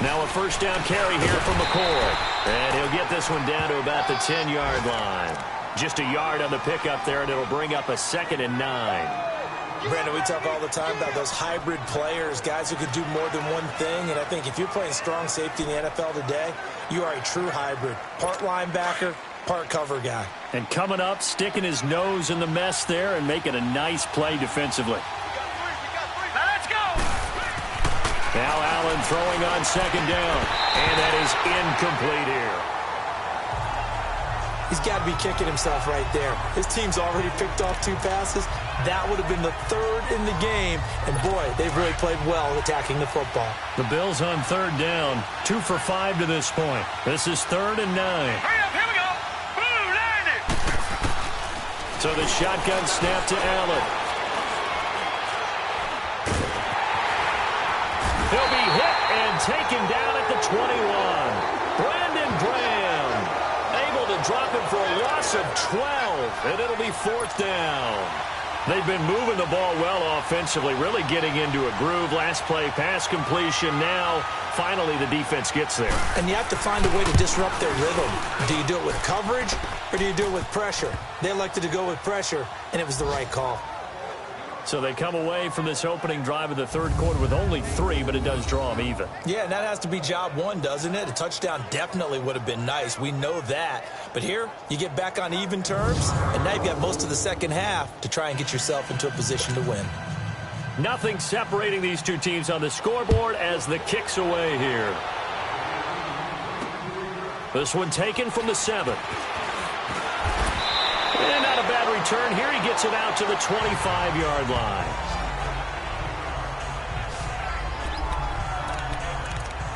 Now a first down carry here for McCoy. And he'll get this one down to about the 10-yard line. Just a yard on the pickup there, and it'll bring up a 2nd and 9. Brandon, we talk all the time about those hybrid players, guys who could do more than one thing. And I think if you're playing strong safety in the NFL today, you are a true hybrid. Part linebacker, part cover guy. And coming up, sticking his nose in the mess there and making a nice play defensively. Now let's go. Now Allen throwing on 2nd down. And that is incomplete here. He's got to be kicking himself right there. His team's already picked off 2 passes. That would have been the 3rd in the game. And, boy, they've really played well attacking the football. The Bills on 3rd down. 2 for 5 to this point. This is 3rd and 9. Hurry up, here we go. Boom, landed. So the shotgun snap to Allen. He'll be hit and taken down at the 21. Brandon Graham able to They'll drop him for a loss of 12, and it'll be 4th down. They've been moving the ball well offensively, really getting into a groove. Last play, pass completion. Now, finally, the defense gets there. And you have to find a way to disrupt their rhythm. Do you do it with coverage, or do you do it with pressure? They elected to go with pressure, and it was the right call. So they come away from this opening drive of the third quarter with only 3, but it does draw them even. Yeah, and that has to be job one, doesn't it? A touchdown definitely would have been nice. We know that. But here, you get back on even terms, and now you've got most of the second half to try and get yourself into a position to win. Nothing separating these two teams on the scoreboard as the kick's away here. This one taken from the 7. And not a bad return here. He gets it out to the 25-yard line.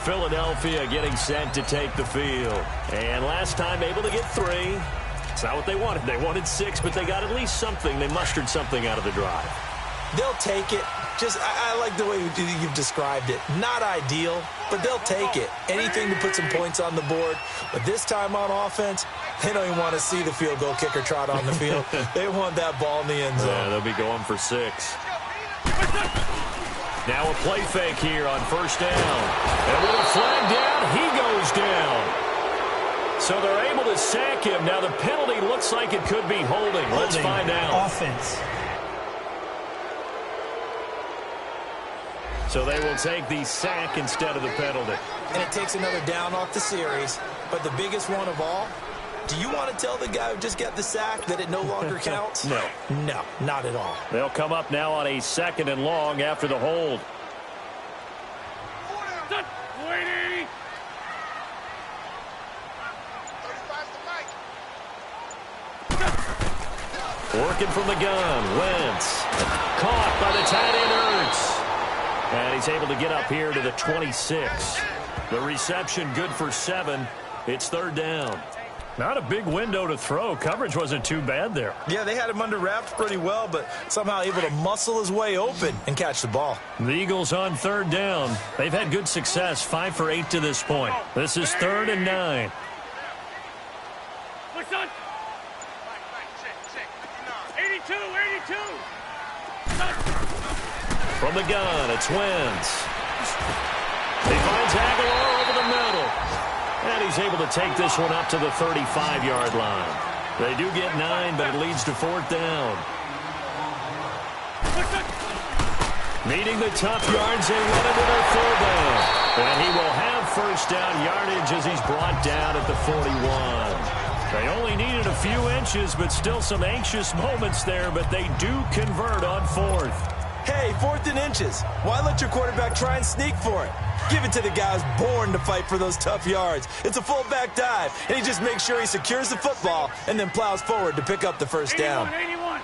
Philadelphia getting set to take the field. And last time able to get 3. It's not what they wanted. They wanted 6, but they got at least something. They mustered something out of the drive. They'll take it. I like the way you've described it. Not ideal, but they'll take it. Anything to put some points on the board. But this time on offense, they don't even want to see the field goal kicker trot on the field. They want that ball in the end zone. Yeah, they'll be going for 6. Now a play fake here on 1st down. And with a flag down, he goes down. So they're able to sack him. Now the penalty looks like it could be holding. Let's find out. Offense. So they will take the sack instead of the penalty. And it takes another down off the series. But the biggest one of all, do you want to tell the guy who just got the sack that it no longer counts? No. No, not at all. They'll come up now on a 2nd and long after the hold. Working from the gun, Wentz. Caught by the tight end, Ertz. And he's able to get up here to the 26. The reception good for 7. It's 3rd down. Not a big window to throw. Coverage wasn't too bad there. Yeah, they had him under wraps pretty well, but somehow able to muscle his way open and catch the ball. The Eagles on 3rd down. They've had good success, 5 for 8 to this point. This is 3rd and 9. What's on? 82. From the gun, it's Wentz. He finds Aguilar over the middle. And he's able to take this one up to the 35-yard line. They do get 9, but it leads to 4th down. Needing the tough yards, they run into their 4th down. And he will have 1st down yardage as he's brought down at the 41. They only needed a few inches, but still some anxious moments there, but they do convert on 4th. Hey, 4th and inches. Why let your quarterback try and sneak for it? Give it to the guy who's born to fight for those tough yards. It's a fullback dive, and he just makes sure he secures the football and then plows forward to pick up the 1st down. 81.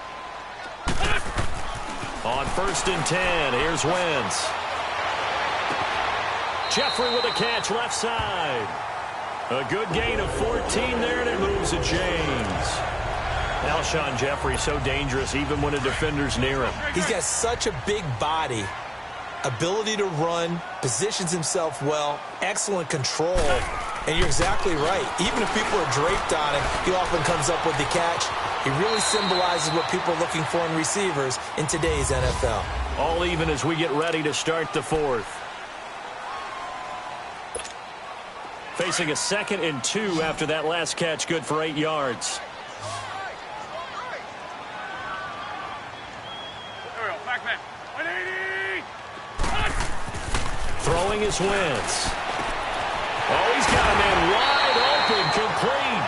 On 1st and 10, here's Wentz. Jeffrey with a catch left side. A good gain of 14 there, and it moves to James. Alshon Jeffrey so dangerous even when a defender's near him. He's got such a big body, ability to run, positions himself well, excellent control. And you're exactly right. Even if people are draped on him, he often comes up with the catch. He really symbolizes what people are looking for in receivers in today's NFL. All even as we get ready to start the 4th. Facing a 2nd and 2 after that last catch, good for 8 yards. Backman. 180. Throwing is Wentz. Oh, he's got a man wide open, complete.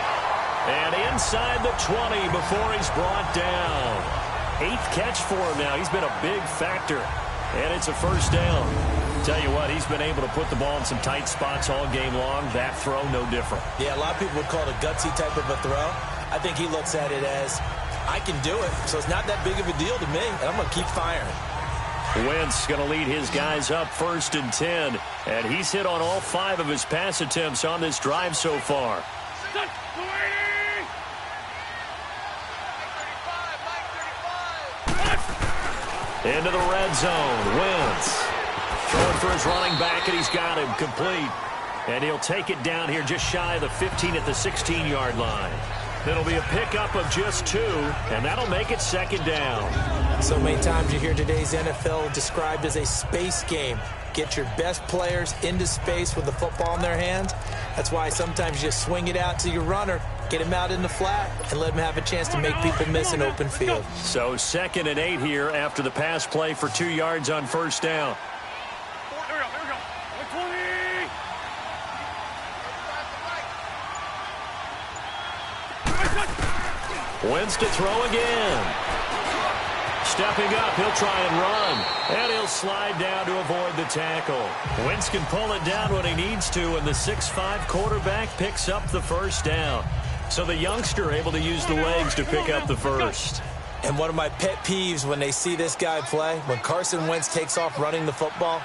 And inside the 20 before he's brought down. 8th catch for him now. He's been a big factor. And it's a 1st down. Tell you what, he's been able to put the ball in some tight spots all game long. That throw, no different. Yeah, a lot of people would call it a gutsy type of a throw. I think he looks at it as, I can do it, so it's not that big of a deal to me, and I'm going to keep firing. Wentz going to lead his guys up 1st and 10, and he's hit on all 5 of his pass attempts on this drive so far. Into the red zone, Wentz. Throwing for his running back, and he's got him complete. And he'll take it down here just shy of the 15 at the 16-yard line. It'll be a pickup of just 2, and that'll make it second down. So many times you hear today's NFL described as a space game. Get your best players into space with the football in their hands. That's why sometimes you just swing it out to your runner, get him out in the flat, and let him have a chance to make people miss an open field. So 2nd and 8 here after the pass play for 2 yards on first down. Wentz to throw again. Stepping up, he'll try and run. And he'll slide down to avoid the tackle. Wentz can pull it down when he needs to, and the 6'5" quarterback picks up the first down. So the youngster able to use the legs to pick up the first. And one of my pet peeves when they see this guy play, when Carson Wentz takes off running the football,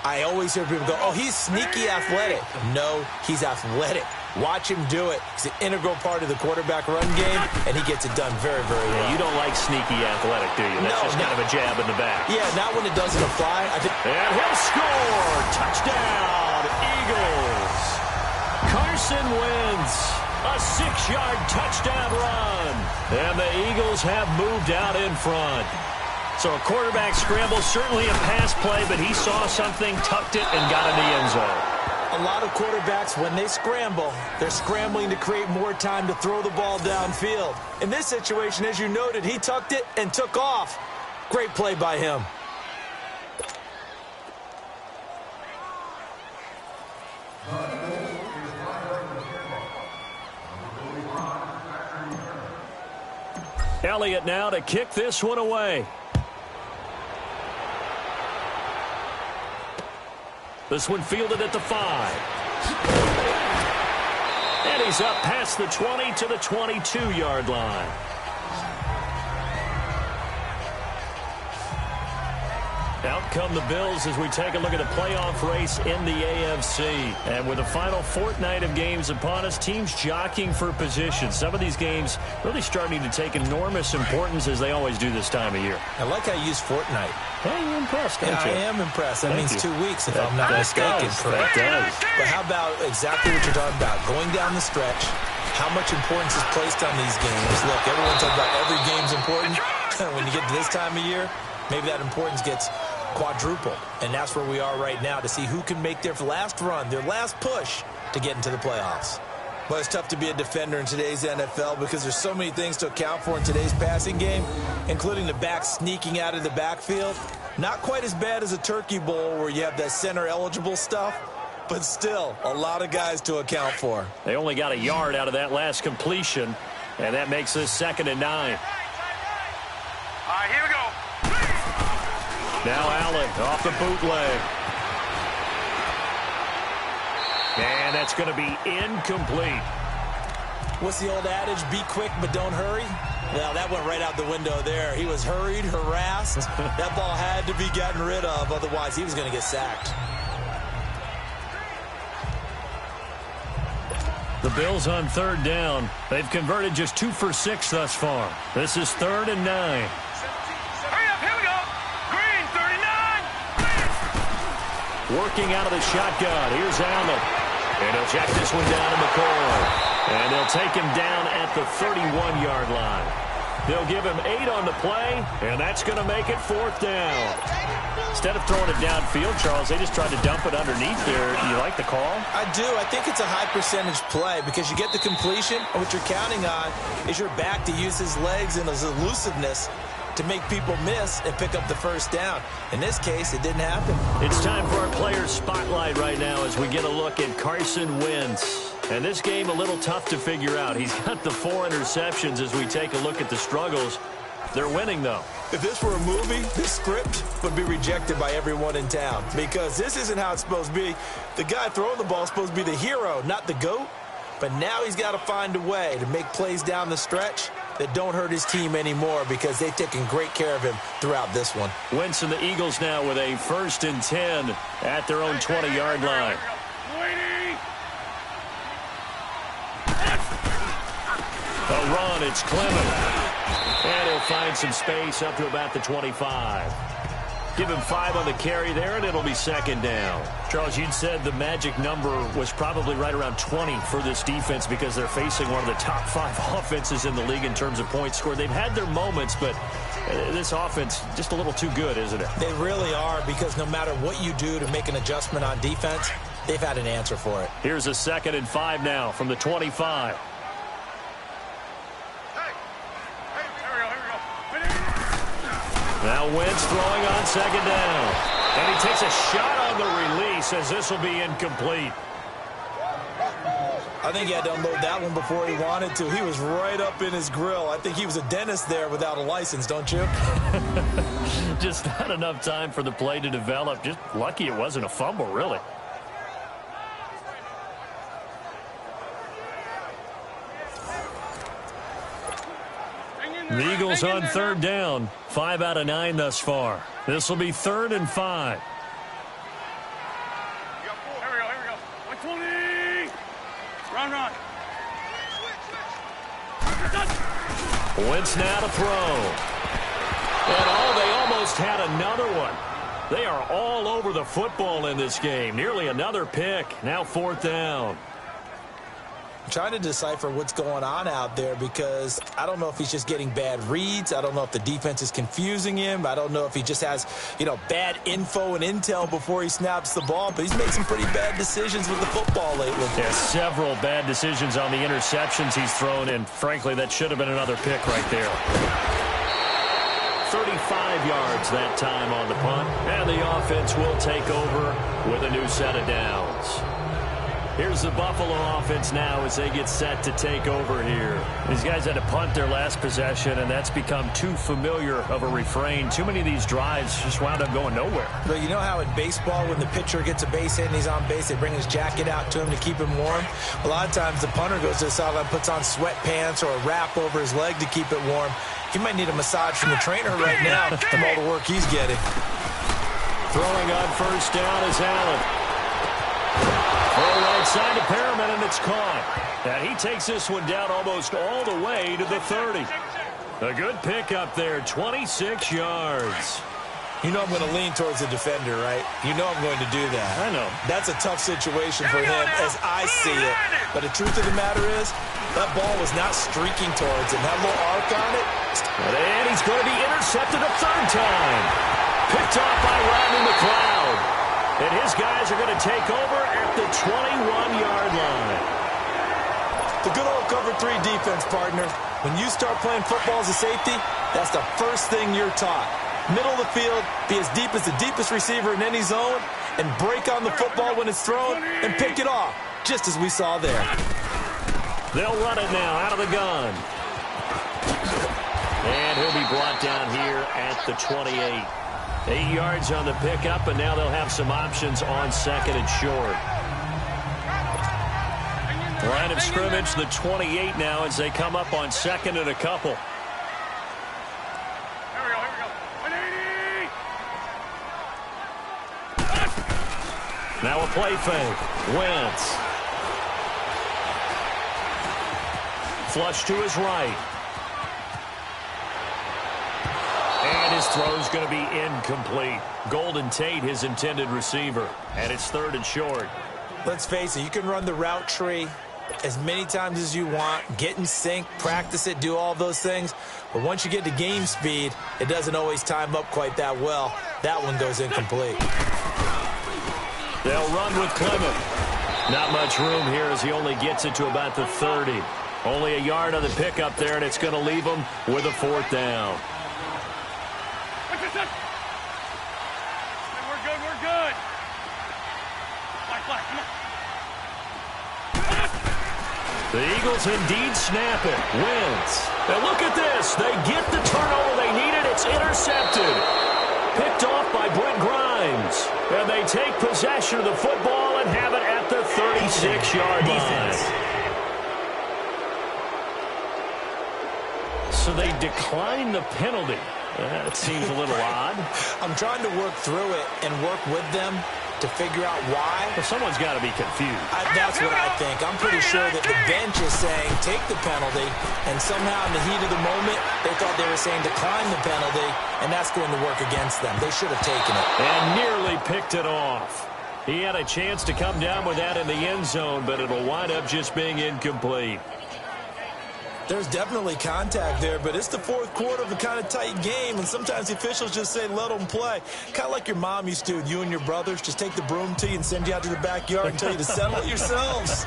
I always hear people go, oh, he's sneaky athletic. No, he's athletic. Watch him do it. He's an integral part of the quarterback run game, and he gets it done very, very well. Yeah, you don't like sneaky athletic, do you? That's just kind of a jab in the back. Yeah, not when it doesn't apply. And he'll score! Touchdown, Eagles! Carson Wentz, a 6-yard touchdown run. And the Eagles have moved out in front. So a quarterback scramble, certainly a pass play, but he saw something, tucked it, and got in the end zone. A lot of quarterbacks, when they scramble, they're scrambling to create more time to throw the ball downfield. In this situation, as you noted, he tucked it and took off. Great play by him. Elliott now to kick this one away. This one fielded at the 5. And he's up past the 20 to the 22-yard line. Out come the Bills as we take a look at the playoff race in the AFC. And with the final fortnight of games upon us, teams jockeying for position. Some of these games really starting to take enormous importance as they always do this time of year. I like how you use fortnight. Hey, you're impressed, don't you? I am impressed. That means 2 weeks, if I'm not That mistaken. does. Correct. That does. But how about exactly what you're talking about? Going down the stretch, how much importance is placed on these games. Look, everyone talks about every game's important. When you get to this time of year, maybe that importance gets quadruple. And that's where we are right now to see who can make their last run, their last push to get into the playoffs. Well, it's tough to be a defender in today's NFL because there's so many things to account for in today's passing game, including the back sneaking out of the backfield. Not quite as bad as a Turkey Bowl where you have that center-eligible stuff, but still a lot of guys to account for. They only got a yard out of that last completion, and that makes this 2nd and 9. All right, here we go. Now Allen off the bootleg. And that's going to be incomplete. What's the old adage? Be quick, but don't hurry. Well, that went right out the window there. He was hurried, harassed. That ball had to be gotten rid of. Otherwise, he was going to get sacked. The Bills on 3rd down. They've converted just 2 for 6 thus far. This is 3rd and 9. Hurry up, here we go. Green, 39. Working out of the shotgun. Here's Allen. And he'll check this one down to McCoy. And they'll take him down at the 31-yard line. They'll give him 8 on the play, and that's going to make it 4th down. Instead of throwing it downfield, Charles, they just tried to dump it underneath there. Do you like the call? I do. I think it's a high-percentage play because you get the completion, and what you're counting on is your back to use his legs and his elusiveness to make people miss and pick up the first down. In this case, it didn't happen. It's time for our players' spotlight right now as we get a look at Carson Wentz. And this game a little tough to figure out. He's got the 4 interceptions as we take a look at the struggles. They're winning, though. If this were a movie, this script would be rejected by everyone in town because this isn't how it's supposed to be. The guy throwing the ball is supposed to be the hero, not the GOAT. But now he's got to find a way to make plays down the stretch that don't hurt his team anymore because they've taken great care of him throughout this one. Wentz and the Eagles now with a 1st and 10 at their own 20-yard line. A run, it's Clement. And he'll find some space up to about the 25. Give him 5 on the carry there, and it'll be second down. Charles, you'd said the magic number was probably right around 20 for this defense because they're facing one of the top 5 offenses in the league in terms of points scored. They've had their moments, but this offense just a little too good, isn't it? They really are, because no matter what you do to make an adjustment on defense, they've had an answer for it. Here's a 2nd and 5 now from the 25. Now Wentz throwing on 2nd down. And he takes a shot on the release as this will be incomplete. I think he had to unload that one before he wanted to. He was right up in his grill. I think he was a dentist there without a license, don't you? Just not enough time for the play to develop. Just lucky it wasn't a fumble, really. The Eagles on 3rd down. 5 out of 9 thus far. This will be 3rd and 5. Here we go. 120. Run. Wentz now to throw. And they almost had another one. They are all over the football in this game. Nearly another pick. Now 4th down. I'm trying to decipher what's going on out there, because I don't know if he's just getting bad reads. I don't know if the defense is confusing him. I don't know if he just has, bad info and intel before he snaps the ball. But he's made some pretty bad decisions with the football lately. Yeah, several bad decisions on the interceptions he's thrown, and frankly, that should have been another pick right there. 35 yards that time on the punt. And the offense will take over with a new set of downs. Here's the Buffalo offense now as they get set to take over here. These guys had to punt their last possession, and that's become too familiar of a refrain. Too many of these drives just wound up going nowhere. But you know how in baseball, when the pitcher gets a base hit and he's on base, they bring his jacket out to him to keep him warm? A lot of times the punter goes to the sideline, puts on sweatpants or a wrap over his leg to keep it warm. He might need a massage from the trainer right now from all the work he's getting. Throwing on 1st down is Allen. Throw right side to Perriman, and it's caught. And he takes this one down almost all the way to the 30. A good pickup there, 26 yards. You know I'm going to lean towards the defender, right? You know I'm going to do that. I know. That's a tough situation for him as I see it. But the truth of the matter is, that ball was not streaking towards him. That little arc on it. And he's going to be intercepted a 3rd time. Picked off by Rodney McLeod. And his guys are going to take over at the 21-yard line. The good old cover 3 defense, partner. When you start playing football as a safety, that's the first thing you're taught. Middle of the field, be as deep as the deepest receiver in any zone, and break on the football when it's thrown and pick it off, just as we saw there. They'll run it now out of the gun. And he'll be brought down here at the 28. 8 yards on the pickup, and now they'll have some options on 2nd and short. Line of scrimmage, the 28 now as they come up on 2nd and a couple. Here we go. 180. Now a play fake. Wentz. Flush to his right. And his throw's going to be incomplete. Golden Tate, his intended receiver. And it's 3rd and short. Let's face it, you can run the route tree as many times as you want, get in sync, practice it, do all those things. But once you get to game speed, it doesn't always time up quite that well. That one goes incomplete. They'll run with Clement. Not much room here as he only gets it to about the 30. Only a yard on the pickup there, and it's going to leave him with a 4th down. We're good. Black, come on. The Eagles indeed snap it. Wentz. And look at this. They get the turnover they needed. It's intercepted. Picked off by Brent Grimes. And they take possession of the football and have it at the 36-yard line. So they decline the penalty. That seems a little odd. I'm trying to work through it and work with them. to figure out why. Well, someone's got to be confused. That's what I think. I'm pretty sure that the bench is saying take the penalty, and somehow in the heat of the moment, they thought they were saying decline the penalty, and that's going to work against them. They should have taken it. And nearly picked it off. He had a chance to come down with that in the end zone, but it'll wind up just being incomplete. There's definitely contact there, but it's the fourth quarter of a kind of tight game, and sometimes the officials just say let them play. Kind of like your mom used to with you and your brothers. Just take the broom to you and send you out to the backyard and tell you to settle it yourselves.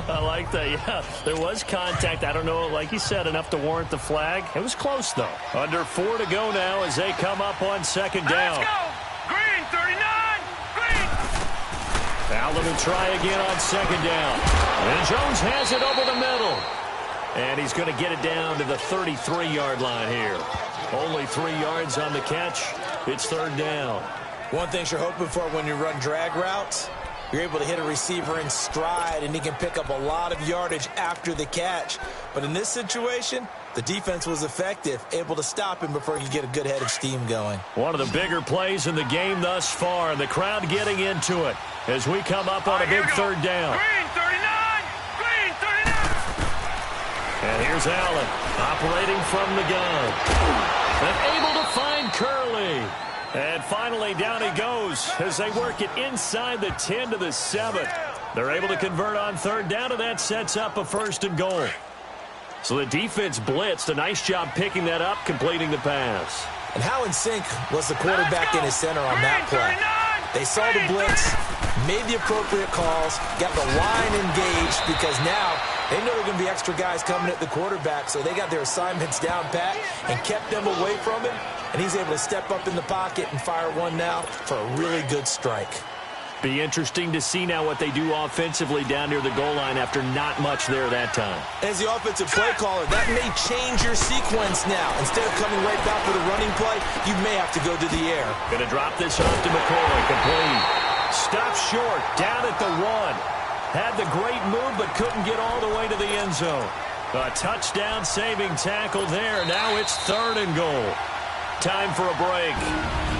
I like that, yeah. There was contact. I don't know, like you said, enough to warrant the flag. It was close, though. Under 4 to go now as they come up on second down. Let's go! Green, 39! Green! Allen will try again on second down. And Jones has it over the middle. And he's going to get it down to the 33-yard line here. Only 3 yards on the catch. It's third down. One thing you're hoping for when you run drag routes, you're able to hit a receiver in stride, and he can pick up a lot of yardage after the catch. But in this situation, the defense was effective, able to stop him before he could get a good head of steam going. One of the bigger plays in the game thus far, and the crowd getting into it as we come up on a big third down. Green, 39! Green, 39! And here's Allen operating from the gun. And able to find Curley. And finally down he goes as they work it inside the 10 to the 7. They're able to convert on third down, and that sets up a first and goal. So the defense blitzed. A nice job picking that up, completing the pass. And how in sync was the quarterback in his center on that play? They saw the blitz, made the appropriate calls, got the line engaged because now they know there are going to be extra guys coming at the quarterback, so they got their assignments down pat and kept them away from him, and he's able to step up in the pocket and fire one now for a really good strike. Be interesting to see now what they do offensively down near the goal line after not much there that time. As the offensive play caller, that may change your sequence now. Instead of coming right back with a running play, you may have to go to the air. Going to drop this off to McCoy, complete. Stop short, down at the 1. Had the great move, but couldn't get all the way to the end zone. A touchdown saving tackle there. Now it's third and goal. Time for a break.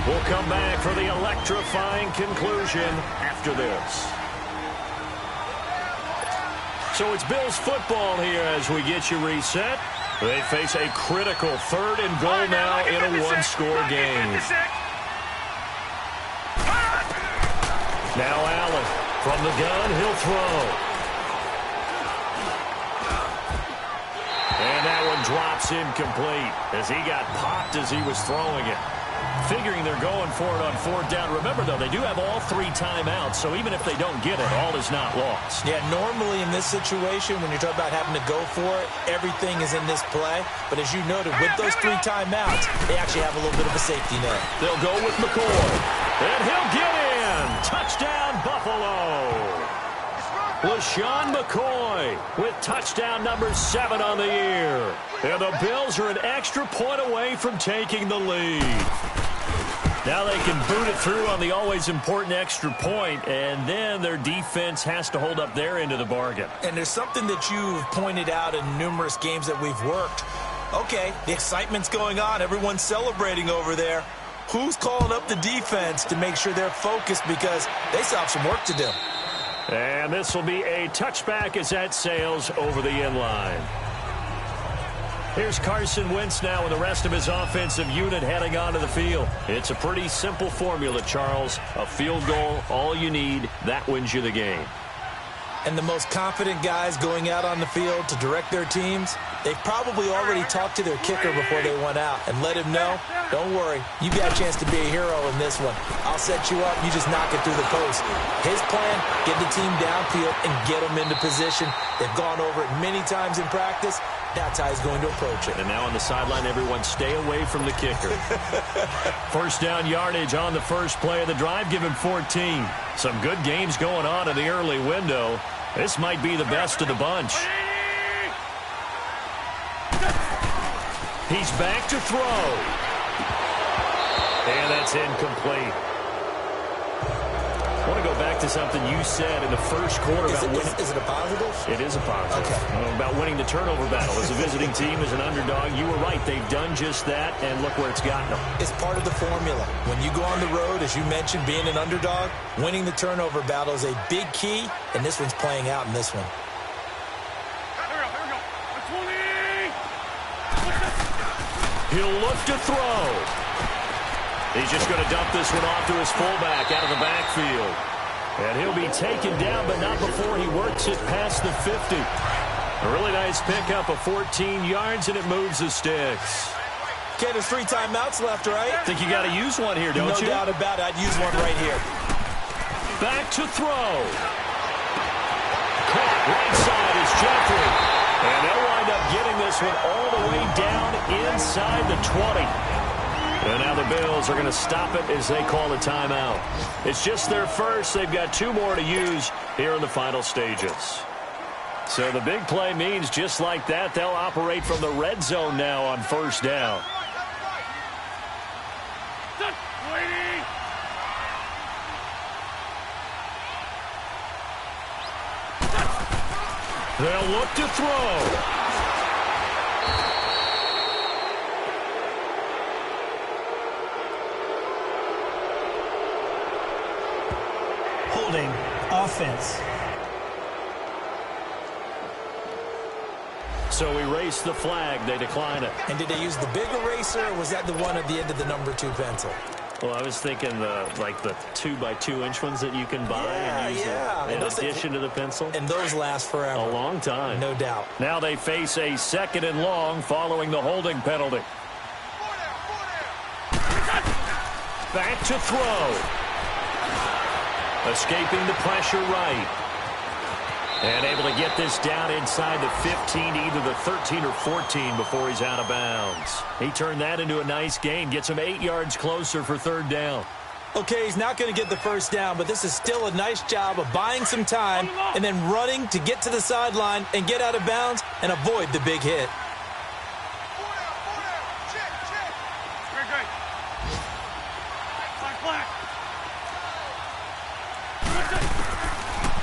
We'll come back for the electrifying conclusion after this. So it's Bills football here as we get you reset. They face a critical third and goal now in a one-score game. Now Allen from the gun, he'll throw. And that one drops incomplete as he got popped as he was throwing it. Figuring they're going for it on fourth down. Remember, though, they do have all 3 timeouts, so even if they don't get it, all is not lost. Yeah, normally in this situation, when you're talking about having to go for it, everything is in this play. But as you noted, with those 3 timeouts, they actually have a little bit of a safety net. They'll go with McCoy. And he'll get in. Touchdown, Buffalo. LaShawn McCoy with touchdown number 7 on the year. And the Bills are an extra point away from taking the lead. Now they can boot it through on the always important extra point, and then their defense has to hold up their end of the bargain. And there's something that you've pointed out in numerous games that we've worked. Okay, the excitement's going on. Everyone's celebrating over there. Who's calling up the defense to make sure they're focused because they still have some work to do? And this will be a touchback as that sails over the end line. Here's Carson Wentz now and the rest of his offensive unit heading onto the field. It's a pretty simple formula, Charles. A field goal, all you need, that wins you the game. And the most confident guys going out on the field to direct their teams, they've probably already talked to their kicker before they went out and let him know, don't worry, you got a chance to be a hero in this one. I'll set you up, you just knock it through the post. His plan, get the team downfield and get them into position. They've gone over it many times in practice. That's how he's going to approach it. And now on the sideline, everyone stay away from the kicker. First down yardage on the first play of the drive. Give him 14. Some good games going on in the early window. This might be the best of the bunch. He's back to throw. And that's incomplete. I want to go back to something you said in the first quarter about winning. Is it a positive? It is a positive. Okay. About winning the turnover battle. As a visiting team, as an underdog, you were right. They've done just that, and look where it's gotten them. It's part of the formula. When you go on the road, as you mentioned, being an underdog, winning the turnover battle is a big key, and this one's playing out in this one. He'll look to throw. He's just going to dump this one off to his fullback out of the backfield. And he'll be taken down, but not before he works it past the 50. A really nice pickup of 14 yards, and it moves the sticks. Okay, there's 3 timeouts left, right? I think you got to use one here, don't you? No doubt about it. I'd use one right here. Back to throw. Caught right side is Jeffrey. And they'll wind up getting this one all the way down inside the 20. And now the Bills are going to stop it as they call a timeout. It's just their first. They've got 2 more to use here in the final stages. So the big play means just like that, they'll operate from the red zone now on first down. They'll look to throw. Holding offense. So we race the flag. They decline it. And did they use the big eraser, or was that the one at the end of the number 2 pencil? Well, I was thinking the 2x2-inch ones that you can buy and use in addition to the pencil. And those last forever. A long time. No doubt. Now they face a 2nd and long following the holding penalty. Back to throw. Escaping the pressure right. And able to get this down inside the 15, either the 13 or 14 before he's out of bounds. He turned that into a nice gain, gets him 8 yards closer for 3rd down. Okay, he's not going to get the first down, but this is still a nice job of buying some time and then running to get to the sideline and get out of bounds and avoid the big hit.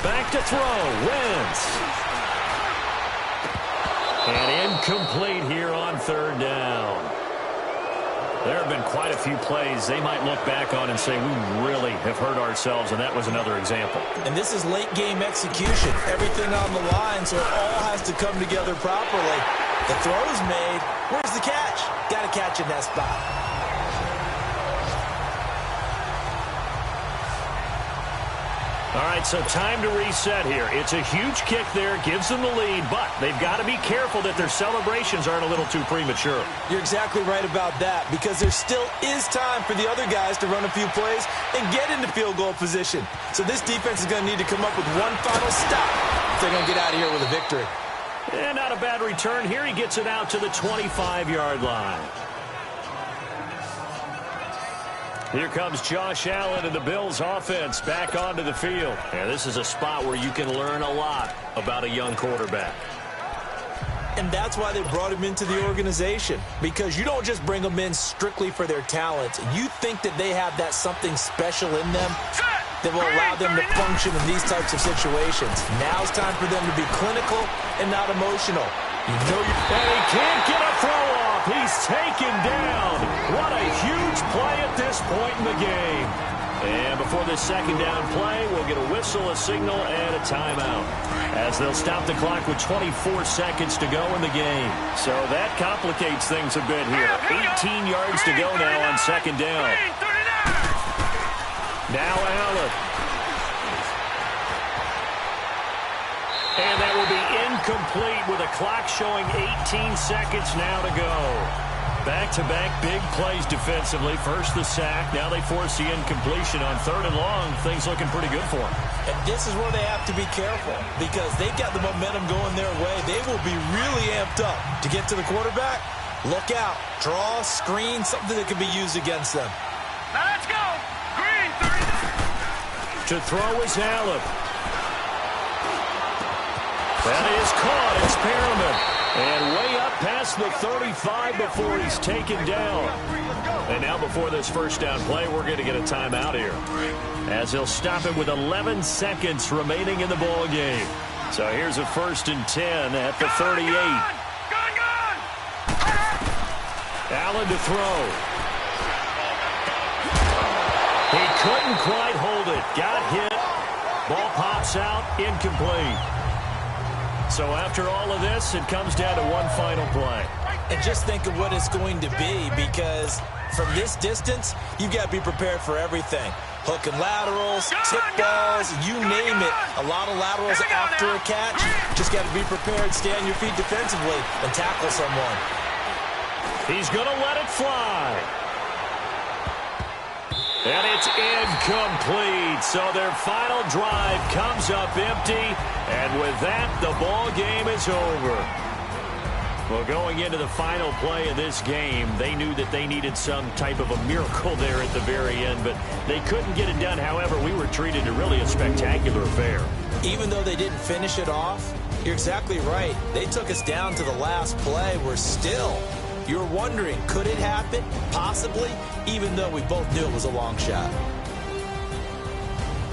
Back to throw, Wentz. And incomplete here on 3rd down. There have been quite a few plays they might look back on and say, we really have hurt ourselves, and that was another example. And this is late game execution. Everything on the line, so it all has to come together properly. The throw's made. Where's the catch? Got to catch in that spot. All right, so time to reset here. It's a huge kick there, gives them the lead, but they've got to be careful that their celebrations aren't a little too premature. You're exactly right about that, because there still is time for the other guys to run a few plays and get into field goal position. So this defense is going to need to come up with one final stop if they're going to get out of here with a victory. And not a bad return here. He gets it out to the 25-yard line. Here comes Josh Allen and the Bills offense back onto the field. And this is a spot where you can learn a lot about a young quarterback. And that's why they brought him into the organization, because you don't just bring them in strictly for their talent. You think that they have that something special in them that will allow them to function in these types of situations. Now it's time for them to be clinical and not emotional. You know and he can't get a throw off. He's taken down. What a huge play at this point in the game. And before this 2nd down play, we'll get a whistle, a signal, and a timeout, as they'll stop the clock with 24 seconds to go in the game. So that complicates things a bit here. 18 yards to go now on 2nd down. Now Allen. And that will be incomplete with a clock showing 18 seconds now to go. Back-to-back big plays defensively. First the sack. Now they force the incompletion on 3rd and long. Things looking pretty good for them. And this is where they have to be careful, because they've got the momentum going their way. They will be really amped up to get to the quarterback. Look out. Draw, screen, something that can be used against them. Now let's go. Green, 30. To throw is Allen. That is caught. It's Perriman. And way up past across the 35 before he's taken down. And now before this first down play, we're going to get a timeout here, as he'll stop it with 11 seconds remaining in the ball game. So here's a 1st and 10 at the 38. Allen to throw. He couldn't quite hold it. Got hit. Ball pops out. Incomplete. So after all of this, it comes down to one final play. And just think of what it's going to be, because from this distance, you've got to be prepared for everything. Hook and laterals, tip balls, you name it. A lot of laterals after a catch. Just got to be prepared, stay on your feet defensively, and tackle someone. He's going to let it fly. And it's incomplete. So their final drive comes up empty. And with that, the ball game is over. Well, going into the final play of this game, they knew that they needed some type of a miracle there at the very end, but they couldn't get it done. However, we were treated to really a spectacular affair. Even though they didn't finish it off, you're exactly right. They took us down to the last play. We're still, you're wondering, could it happen? Possibly, even though we both knew it was a long shot.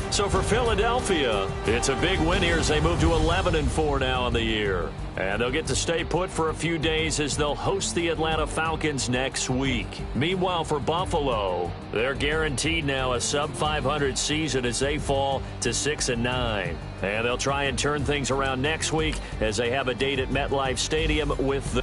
So for Philadelphia, it's a big win here as they move to 11-4 now in the year. And they'll get to stay put for a few days as they'll host the Atlanta Falcons next week. Meanwhile, for Buffalo, they're guaranteed now a sub-500 season as they fall to 6-9. And they'll try and turn things around next week as they have a date at MetLife Stadium with the